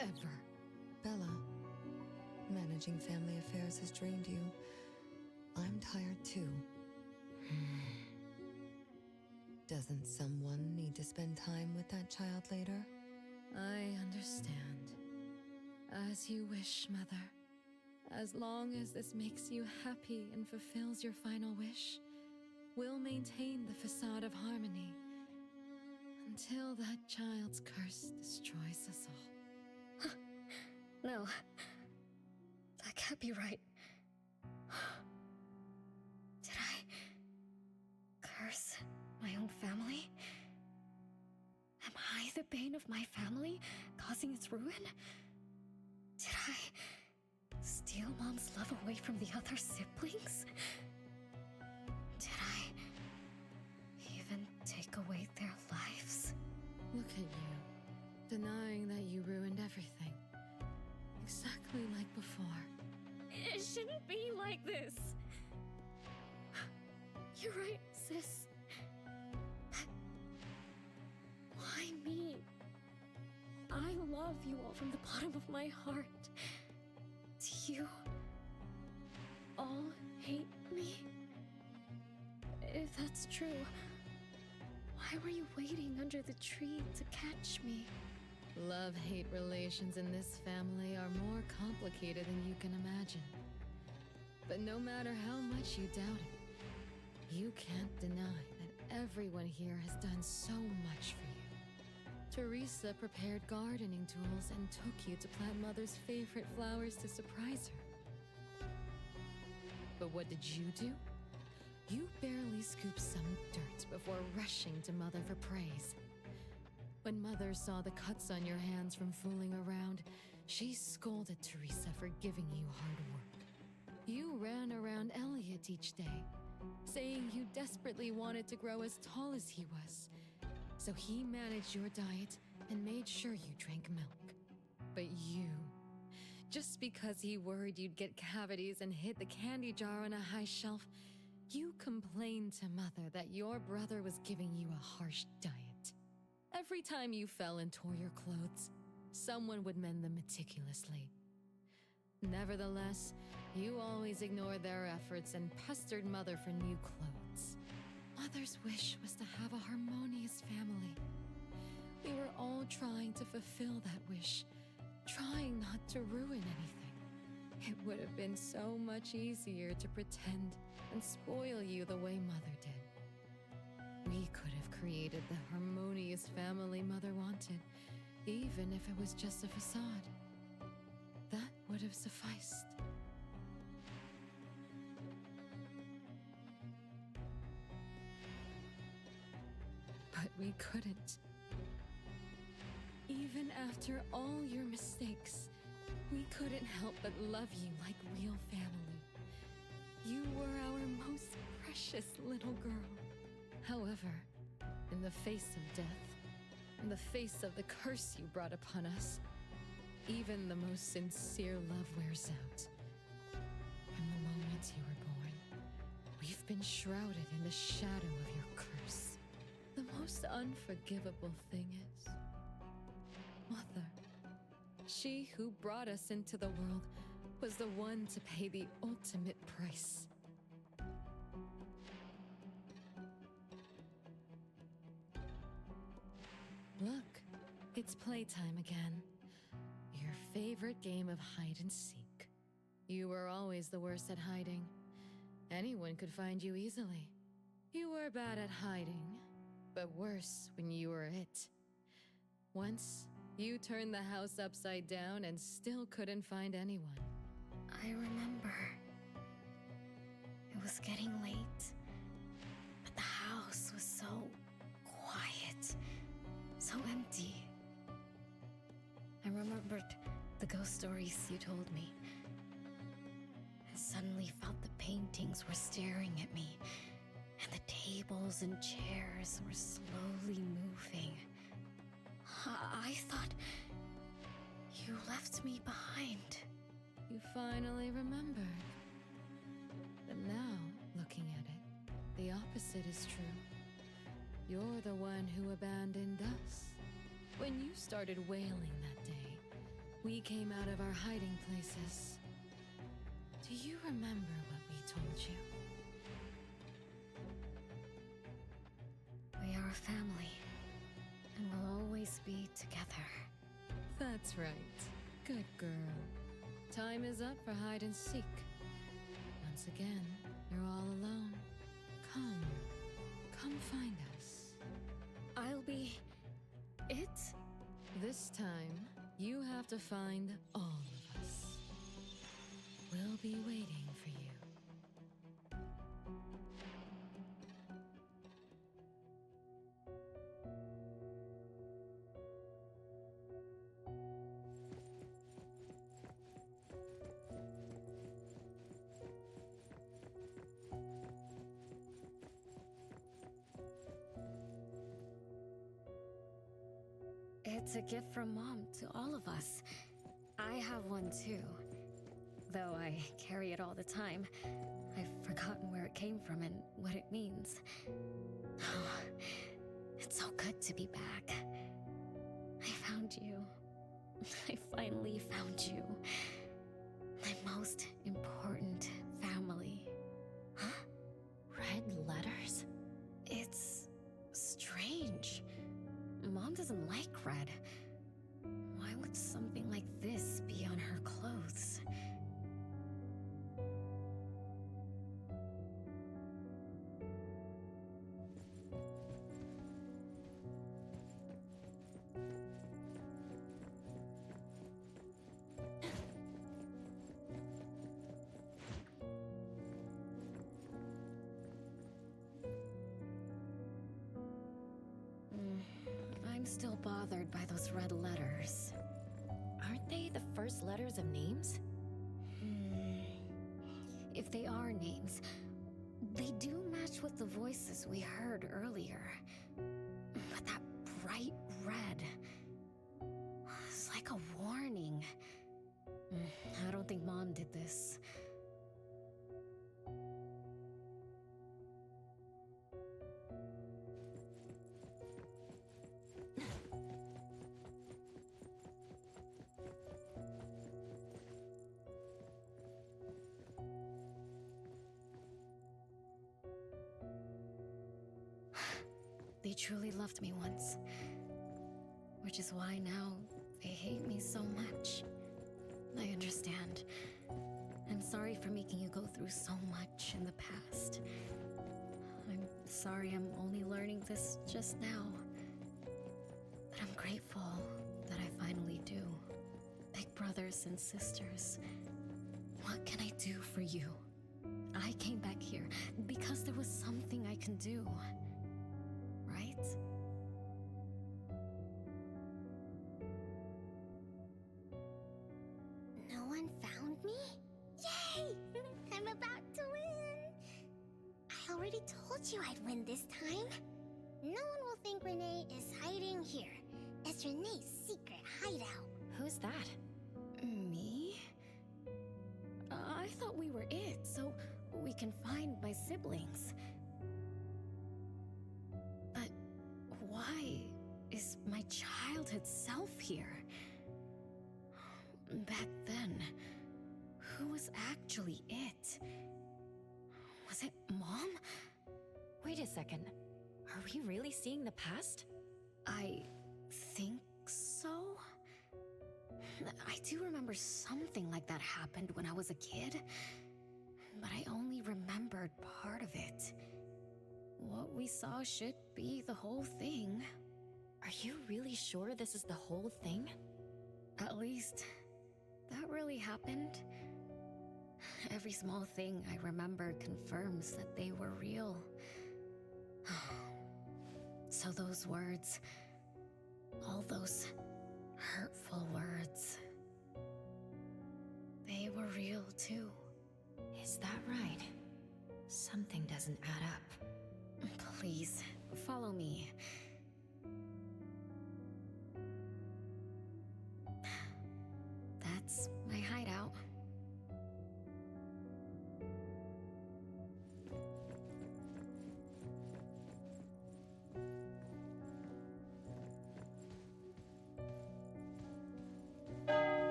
M: Ever.
T: Bella, managing family affairs has drained you. I'm tired too. Doesn't someone need to spend time with that child later?
M: I understand. As you wish, Mother. As long as this makes you happy and fulfills your final wish, we'll maintain the facade of harmony until that child's curse destroys us all.
L: No. That can't be right. Did I curse my own family? Am I the bane of my family, causing its ruin? Did I steal Mom's love away from the other siblings? Did I even take away their lives?
M: Look at you, denying that you ruined everything. Exactly like before.
L: It shouldn't be like this. You're right, sis. But why me? I love you all from the bottom of my heart. Do you all hate me? If that's true, why were you waiting under the tree to catch me?
M: Love-hate relations in this family are more complicated than you can imagine. But no matter how much you doubt it, you can't deny that everyone here has done so much for you. Teresa prepared gardening tools and took you to plant Mother's favorite flowers to surprise her. But what did you do? You barely scooped some dirt before rushing to Mother for praise. When Mother saw the cuts on your hands from fooling around, she scolded Teresa for giving you hard work. You ran around Elliot each day, saying you desperately wanted to grow as tall as he was. So he managed your diet and made sure you drank milk. But you, just because he worried you'd get cavities and hid the candy jar on a high shelf, you complained to Mother that your brother was giving you a harsh diet. Every time you fell and tore your clothes, someone would mend them meticulously. Nevertheless, you always ignored their efforts and pestered Mother for new clothes. Mother's wish was to have a harmonious family. We were all trying to fulfill that wish, trying not to ruin anything. It would have been so much easier to pretend and spoil you the way Mother did. We could have created the harmonious family Mother wanted, even if it was just a facade. That would have sufficed. But we couldn't. Even after all your mistakes, we couldn't help but love you like real family. You were our most precious little girl. However, in the face of death, in the face of the curse you brought upon us, even the most sincere love wears out. From the moment you were born, we've been shrouded in the shadow of your curse. The most unforgivable thing is, Mother, she who brought us into the world, was the one to pay the ultimate price. Look, it's playtime again. Your favorite game of hide and seek. You were always the worst at hiding. Anyone could find you easily. You were bad at hiding, but worse when you were it. Once, you turned the house upside down and still couldn't find anyone.
L: I remember. It was getting late, but the house was so quiet, so empty. I remembered the ghost stories you told me. I suddenly felt the paintings were staring at me, and the tables and chairs were slowly moving. I thought you left me behind.
M: You finally remembered. But now, looking at it, the opposite is true. You're the one who abandoned us. When you started wailing that day, we came out of our hiding places. Do you remember what we told you?
L: We are a family, and we'll always be together.
M: That's right. Good girl. Time is up for hide and seek. Once again, you're all alone. Come find us.
L: I'll be it?
M: This time, you have to find all of us. We'll be waiting for you.
L: It's a gift from Mom to all of us. I have one too. Though I carry it all the time, I've forgotten where it came from and what it means. Oh, it's so good to be back. I found you. I finally found you. My most important family.
A: Huh? Red letters?
L: It's strange. Mom doesn't like red. Why would something like this be on her clothes? I'm still bothered by those red letters.
A: Aren't they the first letters of names?
L: If they are names, they do match with the voices we heard earlier. But that bright red, it's like a warning. I don't think Mom did this. They truly loved me once. Which is why now they hate me so much. I understand. I'm sorry for making you go through so much in the past. I'm sorry I'm only learning this just now. But I'm grateful that I finally do. Big brothers and sisters, what can I do for you? I came back here because there was something I can do. Right?
C: No one found me? Yay! I'm about to win! I already told you I'd win this time. No one will think Renee is hiding here. It's Renee's secret hideout.
A: Who's that?
L: Me? I thought we were it, so we can find my siblings. But why is my childhood self here? Back then, was actually it. Was it Mom?
A: Wait a second. Are we really seeing the past?
L: I think so. I do remember something like that happened when I was a kid, but I only remembered part of it. What we saw should be the whole thing.
A: Are you really sure this is the whole thing?
L: At least, that really happened. Every small thing I remembered confirms that they were real. So those words, all those hurtful words, they were real too.
A: Is that right? Something doesn't add up.
L: Please, follow me. That's my hideout.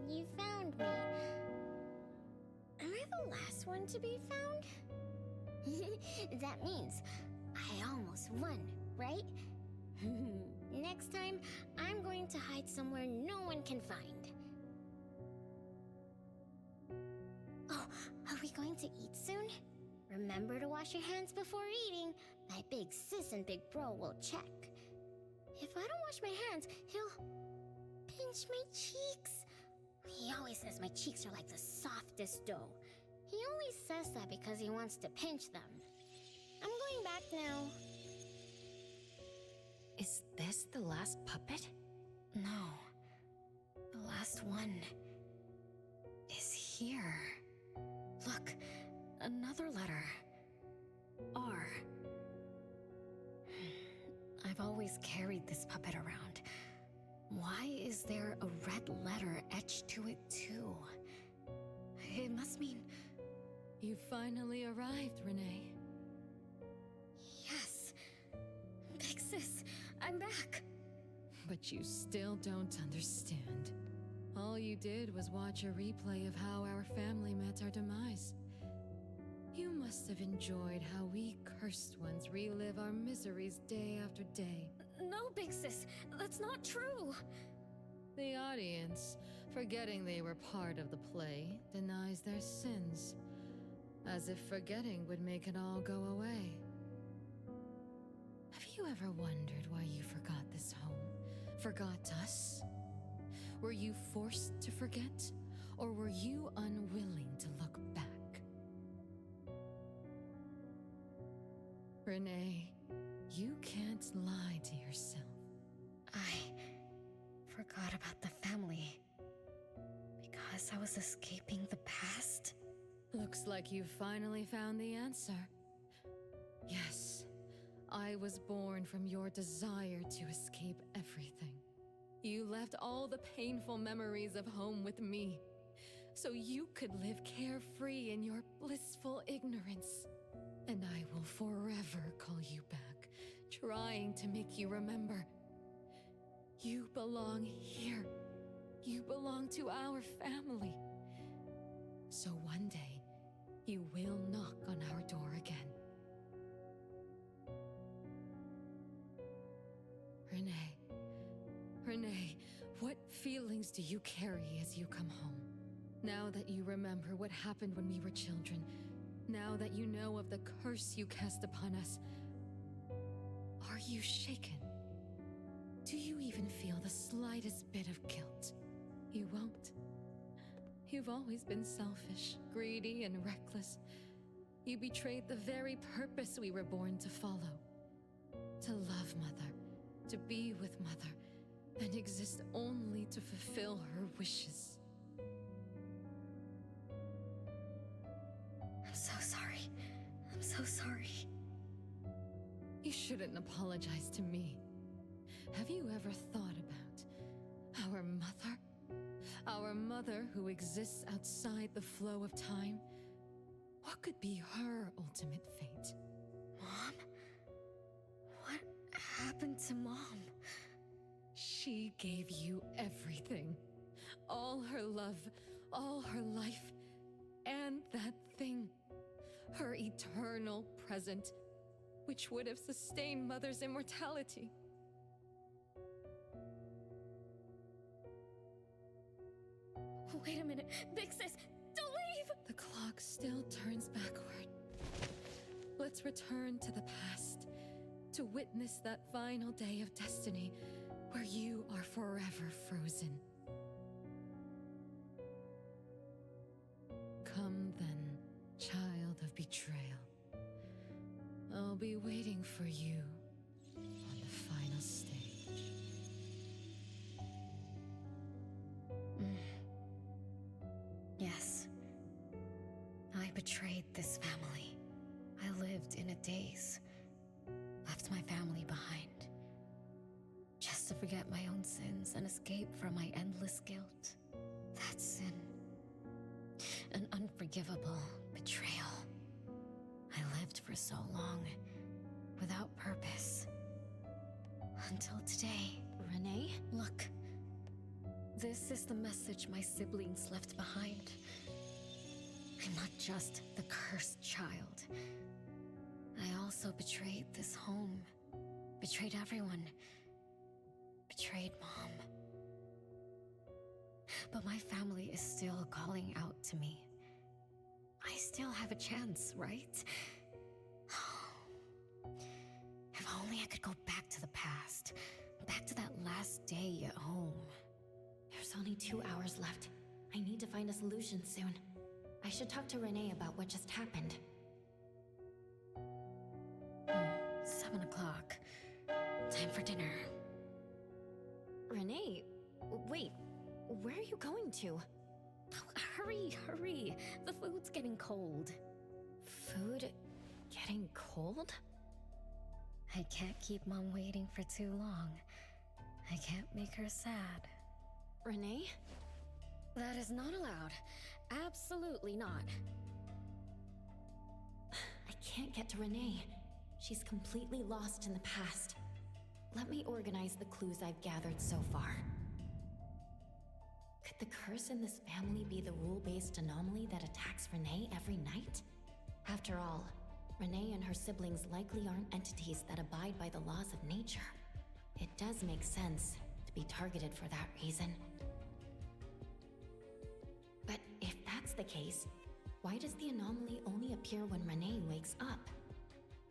J: You found me. Am I the last one to be found? That means I almost won, right? Next time, I'm going to hide somewhere no one can find. Oh, are we going to eat soon? Remember to wash your hands before eating. My big sis and big bro will check. If I don't wash my hands, he'll pinch my cheeks. He always says my cheeks are like the softest dough. He only says that because he wants to pinch them. I'm going back now.
A: Is this the last puppet?
L: No. The last one is here. Look, another letter. R. I've always carried this puppet around. Why is there a red letter etched to it too? It must mean...
M: You finally arrived, Renee.
L: Yes. Big sis, I'm back.
M: But you still don't understand. All you did was watch a replay of how our family met our demise. You must have enjoyed how we cursed ones relive our miseries day after day.
L: No, big sis, that's not true.
M: The audience, forgetting they were part of the play, denies their sins, as if forgetting would make it all go away. Have you ever wondered why you forgot this home? Forgot us? Were you forced to forget, or were you unwilling to look back? Renee, you can't lie to yourself.
L: I forgot about the family because I was escaping the past.
M: Looks like you've finally found the answer. Yes, I was born from your desire to escape everything. You left all the painful memories of home with me, so you could live carefree in your blissful ignorance. And I will forever call you back, trying to make you remember. You belong here. You belong to our family. So one day, you will knock on our door again. Renee, what feelings do you carry as you come home? Now that you remember what happened when we were children, now that you know of the curse you cast upon us, are you shaken? Do you even feel the slightest bit of guilt? You won't. You've always been selfish, greedy, and reckless. You betrayed the very purpose we were born to follow. To love Mother, to be with Mother, and exist only to fulfill her wishes.
L: I'm so sorry. I'm so sorry.
M: You shouldn't apologize to me. Have you ever thought about our mother? Our mother who exists outside the flow of time? What could be her ultimate fate?
L: Mom? What happened to Mom?
M: She She gave you everything. All her love, all her life, and that thing. Her eternal present, which would have sustained Mother's immortality.
L: Wait a minute. Big Sis, don't leave!
M: The clock still turns backward. Let's return to the past to witness that final day of destiny where you are forever frozen. Come then, child of betrayal. I'll be waiting for you on the final stage.
L: Yes. I betrayed this family. I lived in a daze. Left my family behind. Just to forget my own sins and escape from my endless guilt. That sin. An unforgivable betrayal. I lived for so long, without purpose. Until today.
A: Renee?
L: Look. This is the message my siblings left behind. I'm not just the cursed child. I also betrayed this home. Betrayed everyone. Betrayed Mom. But my family is still calling out to me. I still have a chance, right? If only I could go back to the past. Back to that last day at home.
A: There's only 2 hours left. I need to find a solution soon. I should talk to Renee about what just happened.
L: 7 o'clock. Time for dinner.
A: Renee, wait. Where are you going to?
L: Oh, hurry. The food's getting cold.
A: Food getting cold?
L: I can't keep Mom waiting for too long. I can't make her sad.
A: Renee?
L: That is not allowed. Absolutely not.
A: I can't get to Renee. She's completely lost in the past. Let me organize the clues I've gathered so far. Could the curse in this family be the rule-based anomaly that attacks Renee every night? After all, Renee and her siblings likely aren't entities that abide by the laws of nature. It does make sense to be targeted for that reason. But if that's the case, why does the anomaly only appear when Renee wakes up?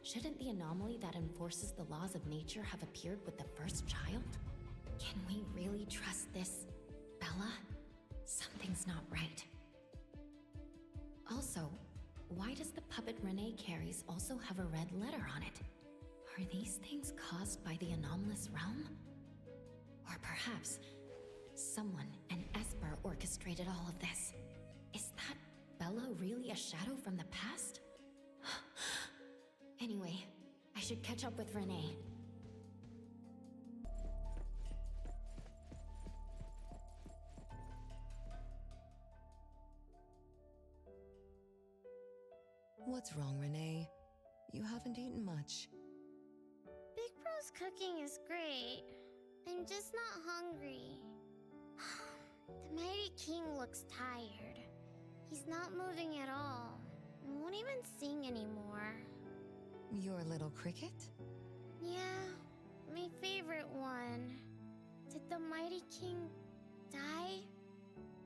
A: Shouldn't the anomaly that enforces the laws of nature have appeared with the first child? Can we really trust this, Bella? Something's not right. Also, why does the puppet Renee carries also have a red letter on it? Are these things caused by the anomalous realm? Or perhaps someone, an Esper, orchestrated all of this. Is that Bella really a shadow from the past? Anyway, I should catch up with Renee.
T: What's wrong, Renee? You haven't eaten much.
U: Big Bro's cooking is great. I'm just not hungry. The Mighty King looks tired. He's not moving at all. And won't even sing anymore.
T: Your little cricket?
U: Yeah, my favorite one. Did the Mighty King die?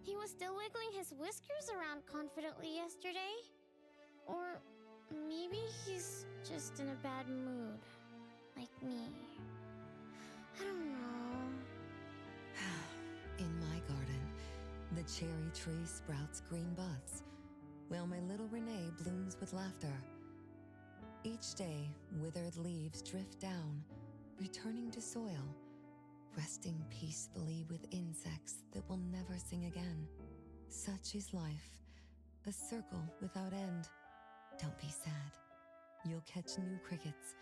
U: He was still wiggling his whiskers around confidently yesterday. Or maybe he's just in a bad mood. Like me. I don't know.
T: In my garden, the cherry tree sprouts green buds, while my little Renee blooms with laughter. Each day, withered leaves drift down, returning to soil, resting peacefully with insects that will never sing again. Such is life, a circle without end. Don't be sad. You'll catch new crickets,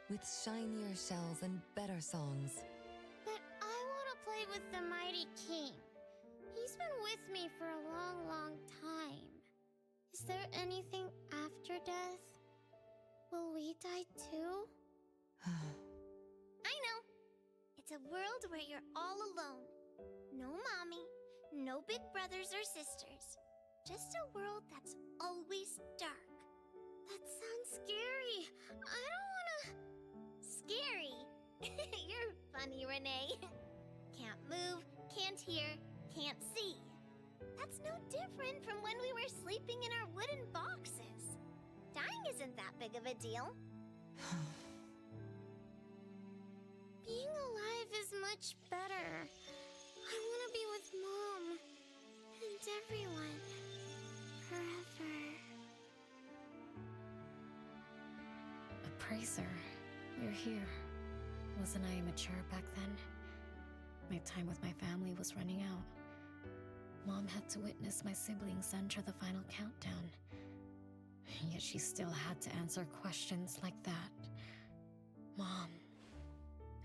T: with shinier shells and better songs.
U: But I want to play with the Mighty King. He's been with me for a long, long time. Is there anything after death? Will we die too?
C: I know. It's a world where you're all alone. No mommy, no big brothers or sisters. Just a world that's always dark. That sounds scary. I don't wanna... Scary? You're funny, Renee. Can't move, can't hear, can't see. That's no different from when we were sleeping in our wooden boxes. Dying isn't that big of a deal. Being alive is much better. I want to be with Mom and everyone forever.
L: Appraiser, you're here. Wasn't I immature back then? My time with my family was running out. Mom had to witness my siblings enter the final countdown. Yet she still had to answer questions like that. Mom,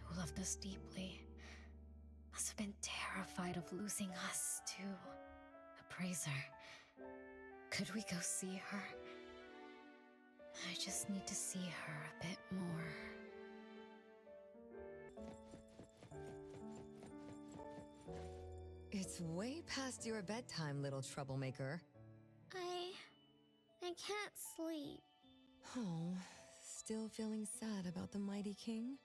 L: who loved us deeply, must have been terrified of losing us, too. Appraiser, could we go see her? I just need to see her a bit more.
T: It's way past your bedtime, little troublemaker.
C: I can't sleep.
T: Oh, still feeling sad about the mighty king?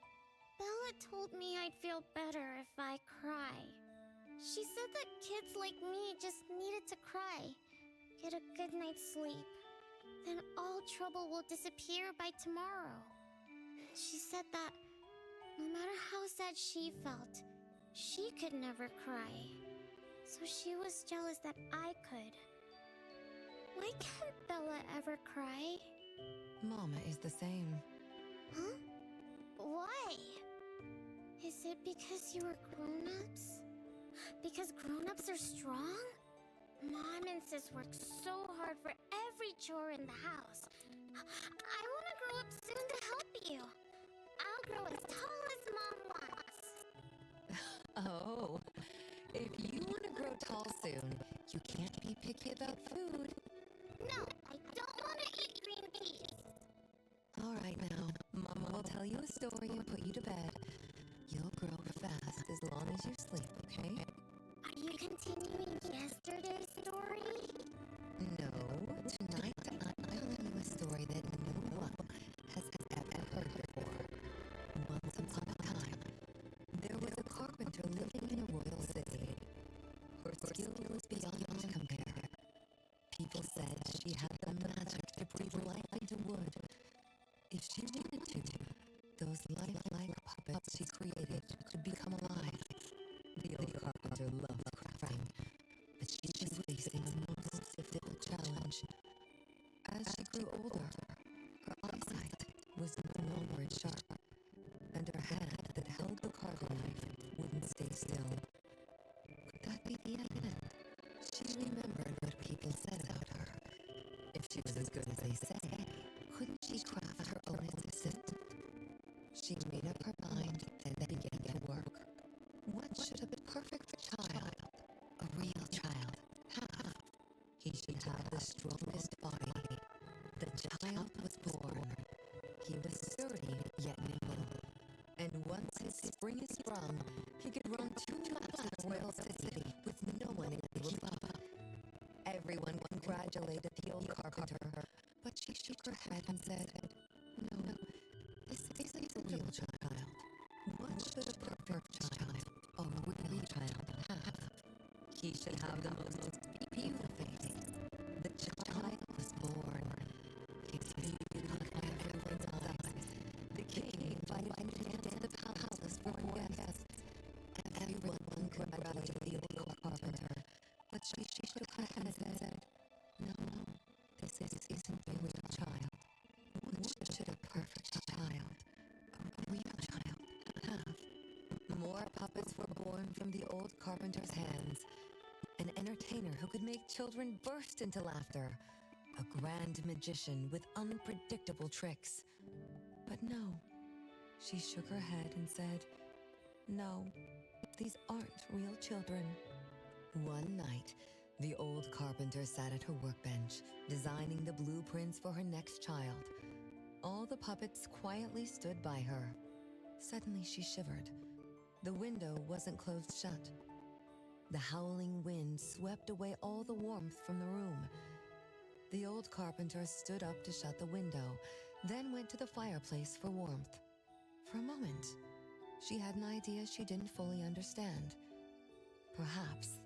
C: Bella told me I'd feel better if I cry. She said that kids like me just needed to cry, get a good night's sleep. Then all trouble will disappear by tomorrow. She said that no matter how sad she felt, she could never cry. So she was jealous that I could. Why can't Bella ever cry?
T: Mama is the same.
C: Huh? Why? Is it because you were grown-ups? Because grown-ups are strong? Mom and Sis work so hard for every chore in the house. I want to grow up soon to help you. I'll grow as tall as Mom wants.
T: Oh, if you want to grow tall soon, you can't be picky about food.
C: No, I don't want to eat green peas.
T: All right now, Mama will tell you a story and put you to bed. You'll grow fast as long as you sleep, okay?
C: Are you continuing yesterday's story?
T: No, tonight I'm telling you a story that no one has ever heard before. Once upon a time, there was a carpenter living in a royal city. Her skill was beyond compare. People said she had the magic to breathe life into wood. If she wanted to, those lifelike puppets she created could become alive. The old carpenter loved crafting, but she was facing the most difficult challenge. As she grew older, her eyesight was no longer as sharp, and her hand that held the carving knife wouldn't stay still. Could that be the end? She remembered what people said about her. If she was as good as they say, couldn't she craft her own assistant? She made up her mind and began to work. What should a perfect child, a real child, have? He should have the strongest body. The child was born. He was sturdy yet nimble. And once his spring is sprung, he could run 2 laps in the royal city with no one able to keep up. Everyone congratulated the old carpenter, but she shook her head and said, "No, this isn't a real child. What should a perfect child, a real child, have? He should have the most beautiful face. The child was born. His beauty caught everyone's eyes. The king invited him to dance at the palace for guests. Everyone congratulated the old carpenter, but she shook her head and said, "No, this isn't a real child. What should a perfect child, a real child, have?" More puppets were born from the old carpenter's hands. An entertainer who could make children burst into laughter. A grand magician with unpredictable tricks. But no, she shook her head and said, "No, these aren't real children." One night, the old carpenter sat at her workbench, designing the blueprints for her next child. All the puppets quietly stood by her. Suddenly she shivered. The window wasn't closed shut. The howling wind swept away all the warmth from the room. The old carpenter stood up to shut the window, then went to the fireplace for warmth. For a moment, she had an idea she didn't fully understand. Perhaps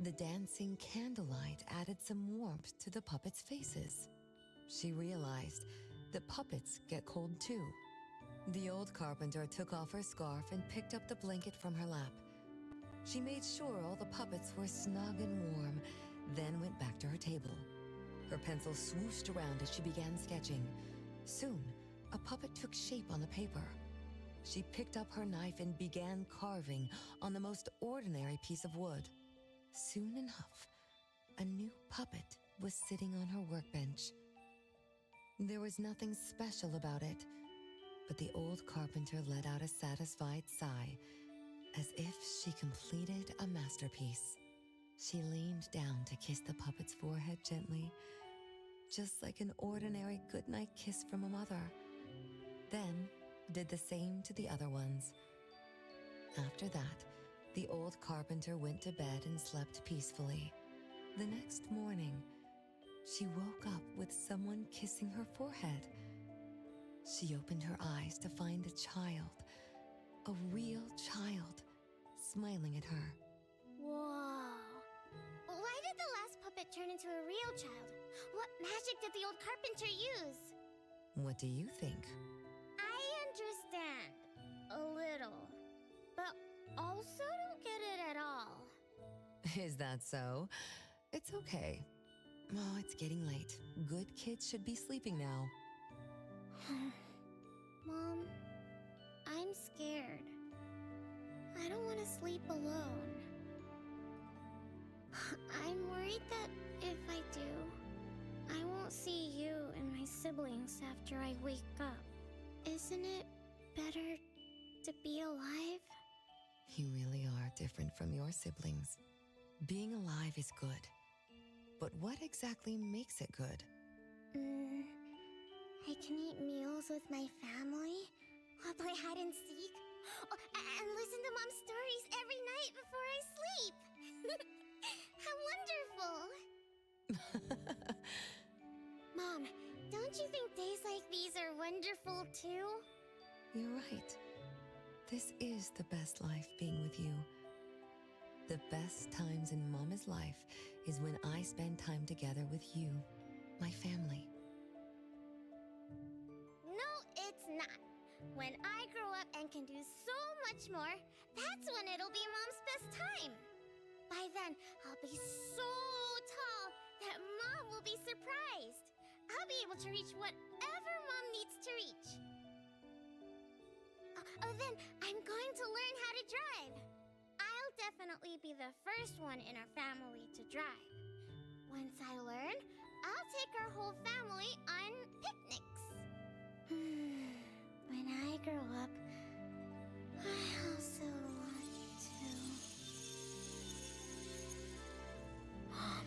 T: the dancing candlelight added some warmth to the puppets' faces. She realized that puppets get cold too. The old carpenter took off her scarf and picked up the blanket from her lap. She made sure all the puppets were snug and warm, then went back to her table. Her pencil swooshed around as she began sketching. Soon, a puppet took shape on the paper. She picked up her knife and began carving on the most ordinary piece of wood. Soon enough, a new puppet was sitting on her workbench. There was nothing special about it, but the old carpenter let out a satisfied sigh, as if she completed a masterpiece. She leaned down to kiss the puppet's forehead gently, just like an ordinary goodnight kiss from a mother. Then did the same to the other ones. After that, the old carpenter went to bed and slept peacefully. The next morning, she woke up with someone kissing her forehead. She opened her eyes to find a child, a real child, smiling at her.
J: Whoa. Why did the last puppet turn into a real child? What magic did the old carpenter use?
T: What do you think?
J: I understand. A little. But also don't get it at all.
T: Is that so? It's okay. Oh, it's getting late. Good kids should be sleeping now.
J: Mom, I'm scared. I don't want to sleep alone. I'm worried that if I do, I won't see you and my siblings after I wake up. Isn't it better to be alive?
T: You really are different from your siblings. Being alive is good. But what exactly makes it good?
J: I can eat meals with my family, I'll play hide and seek, and listen to Mom's stories every night before I sleep. How wonderful! Mom, don't you think days like these are wonderful too?
T: You're right. This is the best life being with you. The best times in Mama's life is when I spend time together with you, my family.
J: No, it's not. When I grow up and can do so much more, that's when it'll be Mom's best time. By then, I'll be so tall that Mom will be surprised. I'll be able to reach whatever Mom needs to reach. Then I'm going to learn how to drive. I'll definitely be the first one in our family to drive. Once I learn, I'll take our whole family on picnics. When I grow up, I also want to... Mom.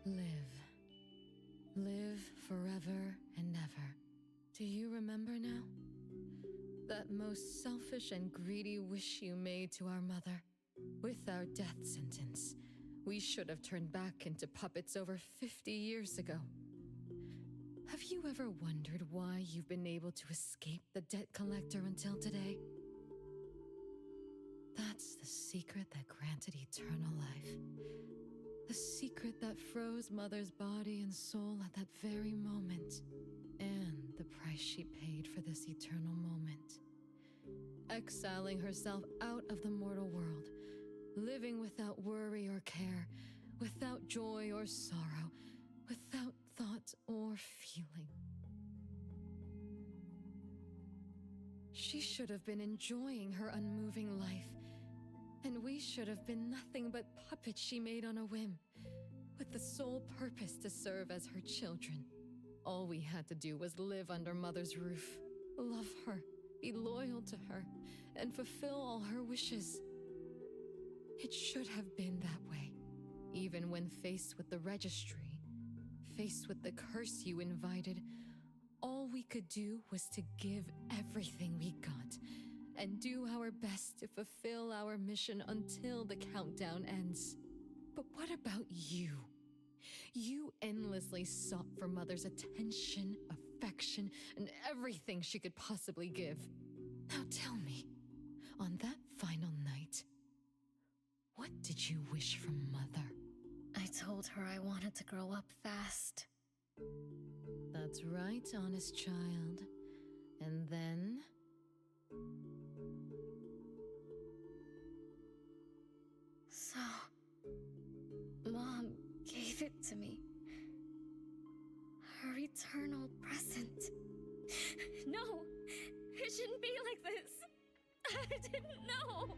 M: Live. Live forever and ever. Do you remember now? That most selfish and greedy wish you made to our mother. With our death sentence, we should have turned back into puppets over 50 years ago. Have you ever wondered why you've been able to escape the debt collector until today? That's the secret that granted eternal life. The secret that froze Mother's body and soul at that very moment. And the price she paid for this eternal moment. Exiling herself out of the mortal world. Living without worry or care. Without joy or sorrow. Without thought or feeling. She should have been enjoying her unmoving life. And we should have been nothing but puppets she made on a whim, with the sole purpose to serve as her children. All we had to do was live under Mother's roof, love her, be loyal to her, and fulfill all her wishes. It should have been that way, even when faced with the registry, faced with the curse you invited. All we could do was to give everything we got and do our best to fulfill our mission until the countdown ends. But what about you? You endlessly sought for Mother's attention, affection, and everything she could possibly give. Now tell me, on that final night, what did you wish from Mother?
L: I told her I wanted to grow up fast.
M: That's right, honest child. And then?
L: So, Mom gave it to me. Her eternal present. No, it shouldn't be like this. I didn't know.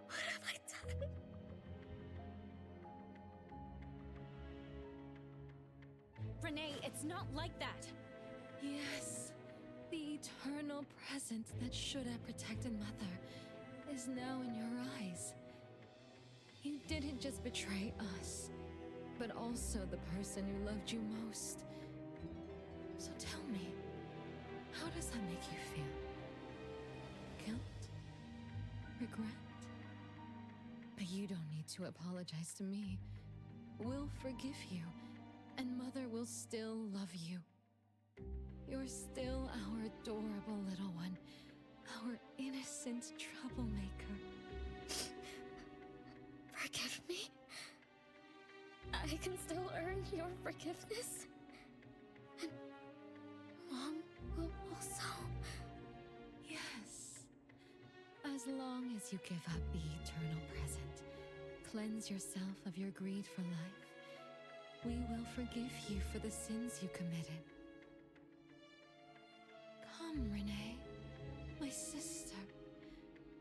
L: What have I done?
O: Renee, it's not like that.
M: Yes, the eternal present that should have protected Mother is now in your eyes. You didn't just betray us, but also the person who loved you most. So tell me, how does that make you feel? Guilt? Regret? But you don't need to apologize to me. We'll forgive you, and Mother will still love you. You're still our adorable little one, our innocent troublemaker.
L: Forgive me? I can still earn your forgiveness? And Mom will also?
M: Yes. As long as you give up the eternal present, cleanse yourself of your greed for life, we will forgive you for the sins you committed. Come, Renee, my sister.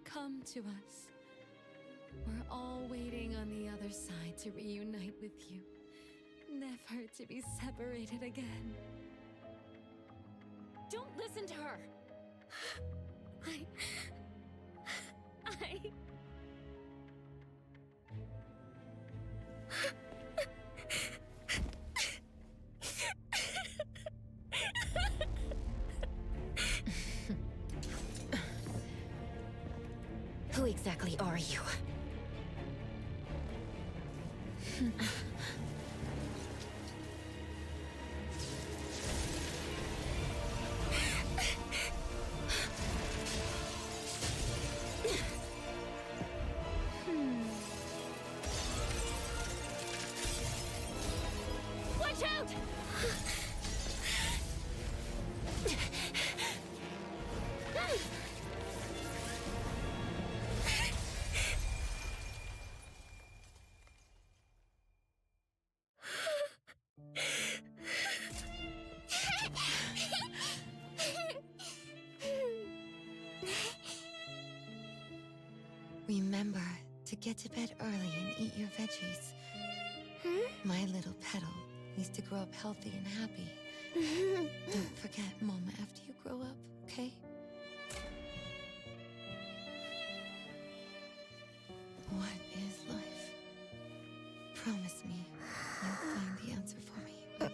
M: Come to us. We're all waiting on the other side to reunite with you, never to be separated again.
O: Don't listen to her.
A: Who exactly are you?
O: Watch out!
T: Remember to get to bed early and eat your veggies. My little petal needs to grow up healthy and happy. Don't forget Mama after you grow up, okay? What is life? Promise me you'll find the answer for me, okay?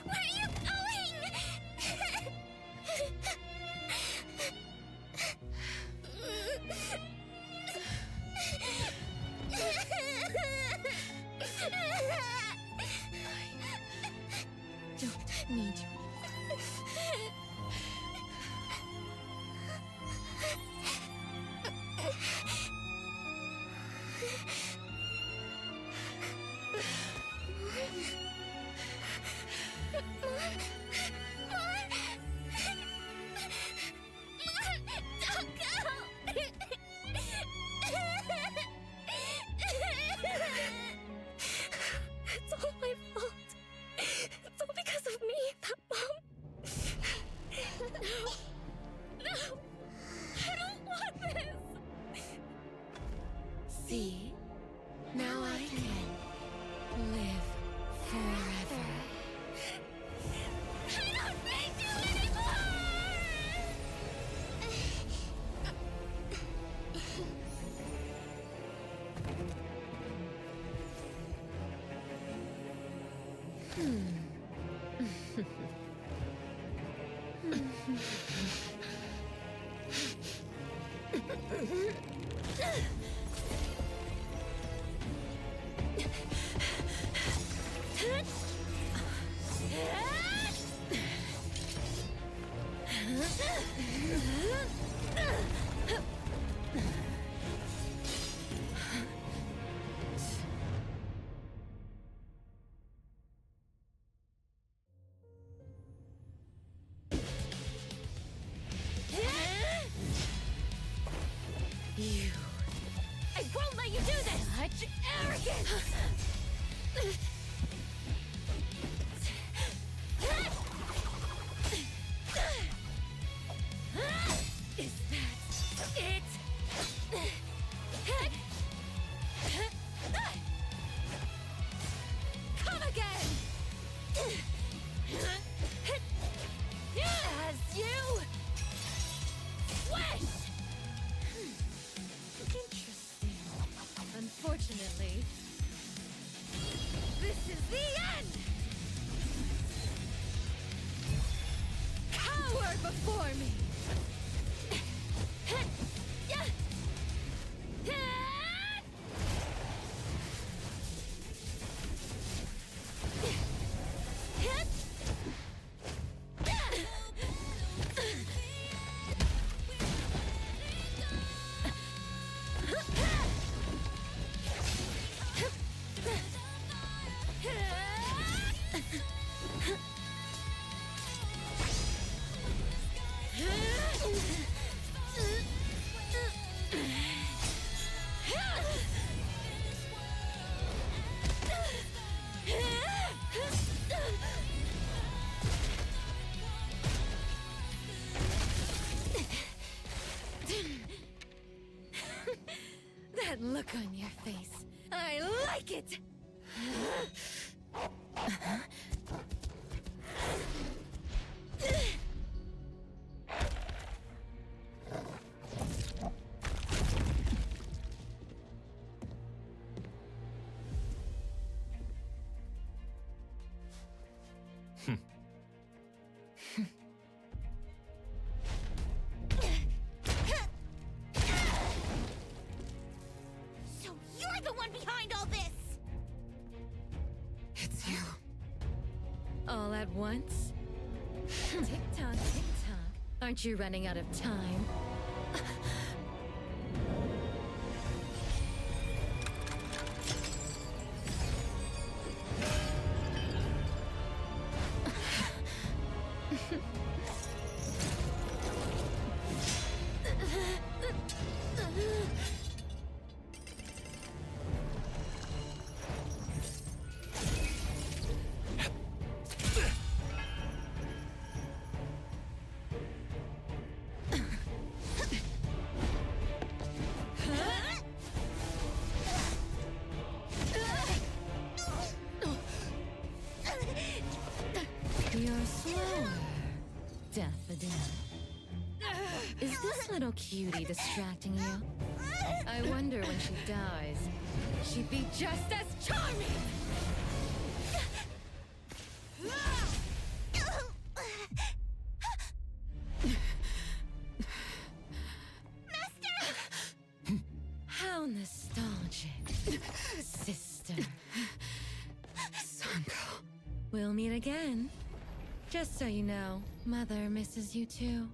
O: Where are you going?
T: Don't need you.
L: It's all my fault. It's all because of me that Mom... No, I don't want this.
T: See? Now I can live forever.
E: You. I won't let you do this! Such arrogance! Is that it? Come again! As you wish! Interesting. Unfortunately, this is the end! Cower before me! That look on your face. I like it!
C: So you're the one behind all this!
E: It's you. All at once? Tick-tock, tick-tock. Aren't you running out of time? You're slower, Daffodil. Is this little cutie distracting you? I wonder when she dies, she'd be just as charming! How nostalgic, sister. Sanko. We'll meet again. Just so you know, Mother misses you too.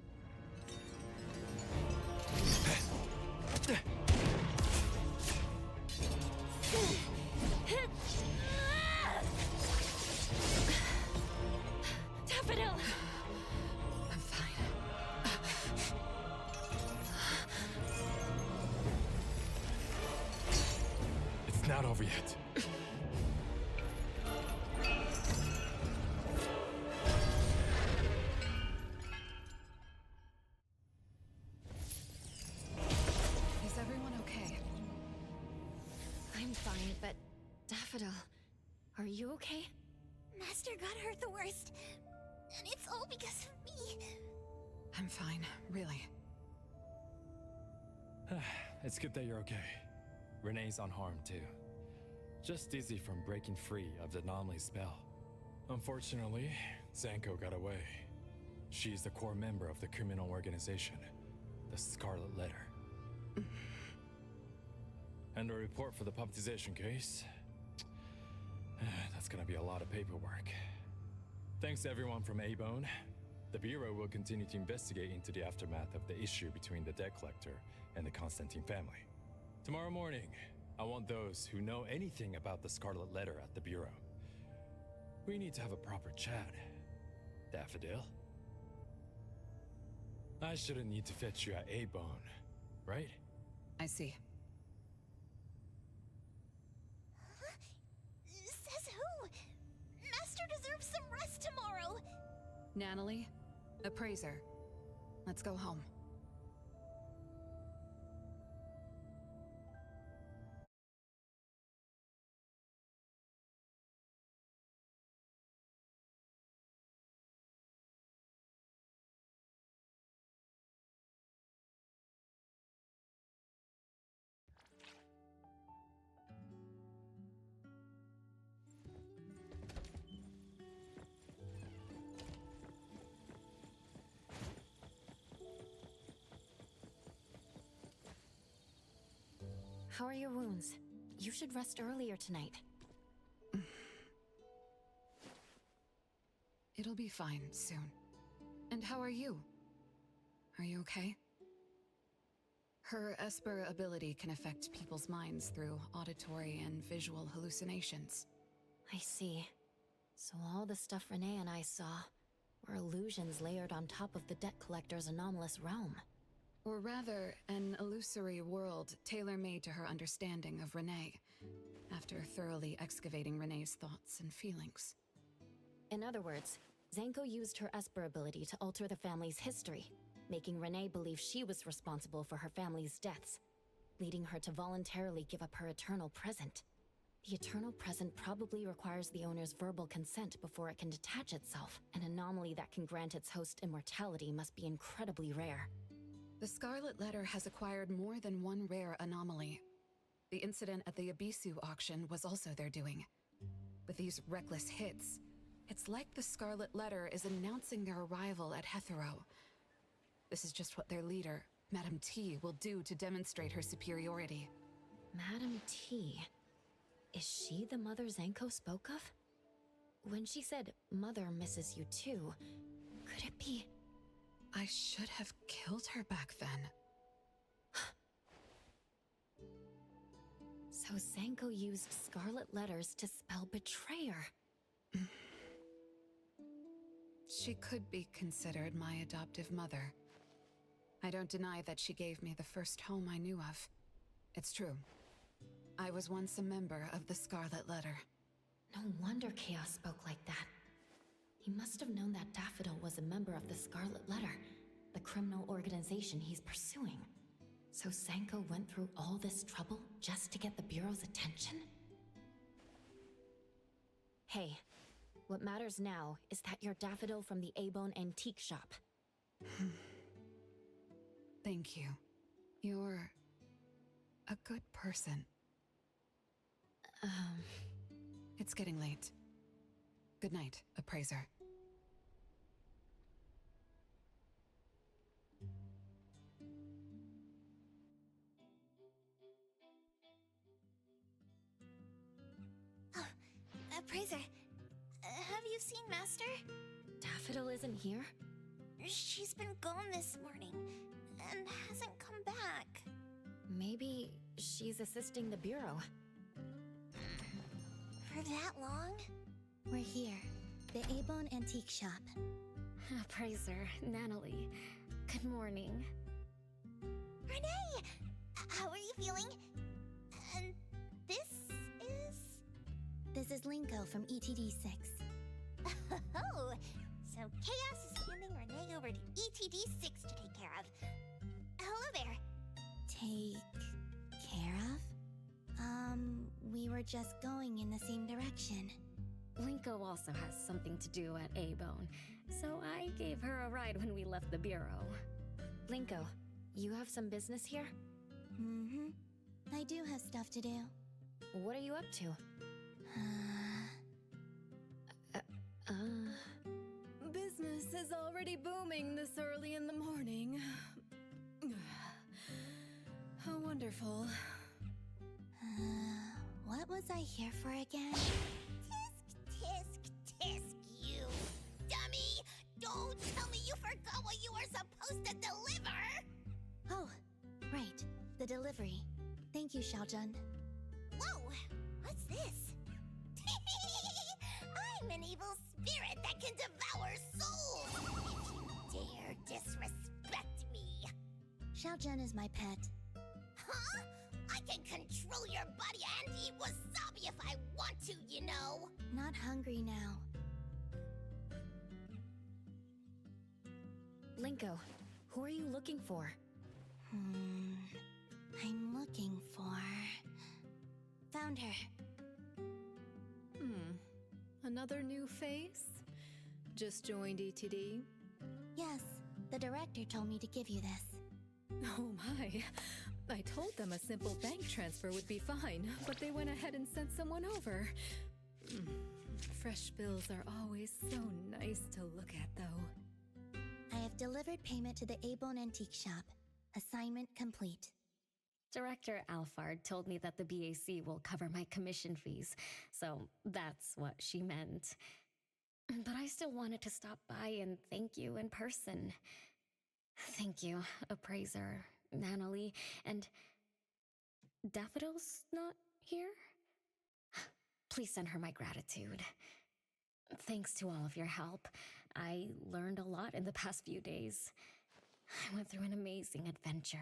E: Daffodil! I'm fine.
H: It's not over yet.
D: Is everyone okay?
A: I'm fine, but Daffodil, are you okay?
C: Master got hurt the worst, and it's all because of me.
D: I'm fine, really.
H: It's good that you're okay. Renee's unharmed too. Just dizzy from breaking free of the anomaly spell. Unfortunately, Zanko got away. She's the core member of the criminal organization, the Scarlet Letter. And a report for the puppetization case. That's gonna be a lot of paperwork. Thanks to everyone from A-Bone. The Bureau will continue to investigate into the aftermath of the issue between the debt collector and the Constantine family. Tomorrow morning, I want those who know anything about the Scarlet Letter at the Bureau. We need to have a proper chat. Daffodil? I shouldn't need to fetch you at A-Bone, right?
D: I see.
C: Says who? Master deserves some rest tomorrow.
D: Natalie, appraiser. Let's go home.
A: How are your wounds? You should rest earlier tonight.
D: It'll be fine soon. And how are you? Are you okay? Her Esper ability can affect people's minds through auditory and visual hallucinations.
A: I see. So all the stuff Renee and I saw were illusions layered on top of the debt collector's anomalous realm.
D: Or rather, an illusory world tailor-made to her understanding of Renee, after thoroughly excavating Renee's thoughts and feelings.
A: In other words, Zanko used her Esper ability to alter the family's history, making Renee believe she was responsible for her family's deaths, leading her to voluntarily give up her eternal present. The eternal present probably requires the owner's verbal consent before it can detach itself. An anomaly that can grant its host immortality must be incredibly rare.
D: The Scarlet Letter has acquired more than one rare anomaly. The incident at the Abisu auction was also their doing. With these reckless hits, it's like the Scarlet Letter is announcing their arrival at Hethero. This is just what their leader, Madame T, will do to demonstrate her superiority.
A: Madame T? Is she the mother Zanko spoke of? When she said, "Mother misses you too," could it be...
D: I should have killed her back then.
A: So Zanko used Scarlet Letters to spell betrayer.
D: She could be considered my adoptive mother. I don't deny that she gave me the first home I knew of. It's true. I was once a member of the Scarlet Letter.
A: No wonder Chaos spoke like that. He must have known that Daffodil was a member of the Scarlet Letter, the criminal organization he's pursuing. So Zanko went through all this trouble just to get the Bureau's attention? Hey, what matters now is that you're Daffodil from the A-Bone Antique Shop.
D: Thank you. You're a good person. It's getting late. Good night, appraiser.
C: Appraiser, have you seen Master?
A: Daffodil isn't here?
C: She's been gone this morning, and hasn't come back.
A: Maybe she's assisting the Bureau.
C: For that long?
J: We're here, the A-Bone Antique Shop.
L: Appraiser, Natalie. Good morning.
C: Renee! How are you feeling? And this is...
J: This is Linko from ETD6.
C: Oh, so Chaos is handing Renee over to ETD6 to take care of. Hello there.
J: Take care of? We were just going in the same direction.
L: Linko also has something to do at A-Bone, so I gave her a ride when we left the Bureau.
A: Linko, you have some business here?
J: Mm-hmm. I do have stuff to do.
A: What are you up to?
E: Business is already booming this early in the morning. How wonderful.
C: What was I here for again? Tisk, tisk, you dummy! Don't tell me you forgot what you were supposed to deliver!
J: Oh, right. The delivery. Thank you, Xiaojun.
C: Whoa! What's this? I'm an evil spirit that can devour souls! If you dare disrespect me!
J: Xiaojun is my pet.
C: Huh? I can control your body and eat wasabi if I want to, you know!
J: Not hungry now.
A: Linko, who are you looking for?
J: I'm looking for... Found her.
E: Another new face? Just joined ETD?
J: Yes, the director told me to give you this.
E: Oh my. I told them a simple bank transfer would be fine, but they went ahead and sent someone over. Fresh bills are always so nice to look at, though.
J: I have delivered payment to the Abone Antique Shop. Assignment complete.
L: Director Alfard told me that the BAC will cover my commission fees, so that's what she meant. But I still wanted to stop by and thank you in person. Thank you, Appraiser, Nanalie, and... Daffodil's not here? Please send her my gratitude. Thanks to all of your help. I learned a lot in the past few days. I went through an amazing adventure.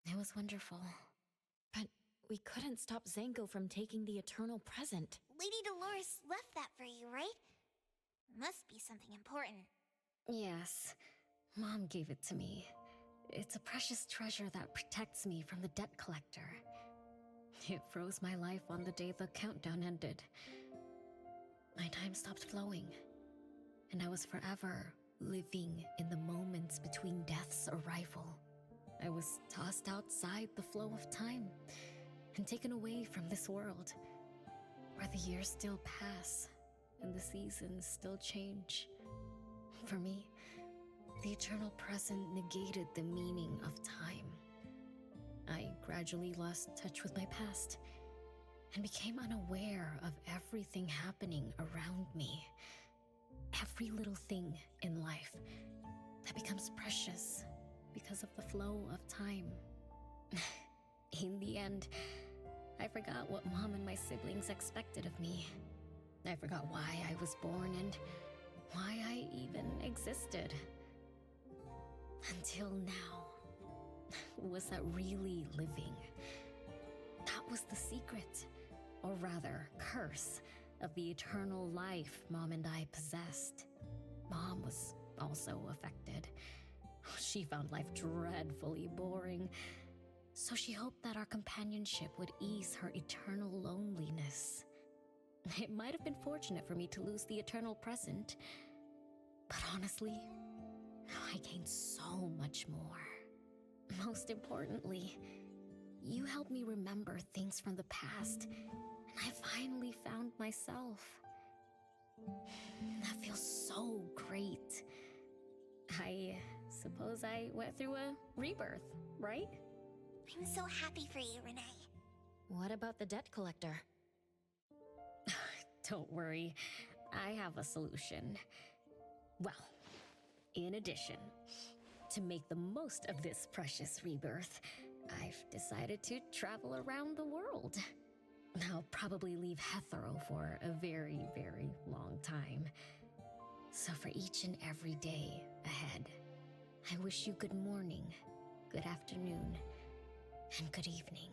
L: It was wonderful.
A: But we couldn't stop Zango from taking the eternal present.
C: Lady Dolores left that for you, right? Must be something important.
L: Yes, Mom gave it to me. It's a precious treasure that protects me from the debt collector. It froze my life on the day the countdown ended. My time stopped flowing, and I was forever living in the moments between death's arrival. I was tossed outside the flow of time and taken away from this world, where the years still pass and the seasons still change. For me, the eternal present negated the meaning of time. I gradually lost touch with my past and became unaware of everything happening around me. Every little thing in life that becomes precious because of the flow of time. In the end, I forgot what Mom and my siblings expected of me. I forgot why I was born and why I even existed. Until now. Was that really living? That was the secret, or rather, curse, of the eternal life Mom and I possessed. Mom was also affected. She found life dreadfully boring, so she hoped that our companionship would ease her eternal loneliness. It might have been fortunate for me to lose the eternal present, but honestly, I gained so much more. Most importantly, you helped me remember things from the past, and I finally found myself. That feels so great. I suppose I went through a rebirth, right?
C: I'm so happy for you, Renee.
A: What about the debt collector?
L: Don't worry, I have a solution. Well, in addition, to make the most of this precious rebirth, I've decided to travel around the world. I'll probably leave Hethero for a very, very long time. So for each and every day ahead, I wish you good morning, good afternoon, and good evening.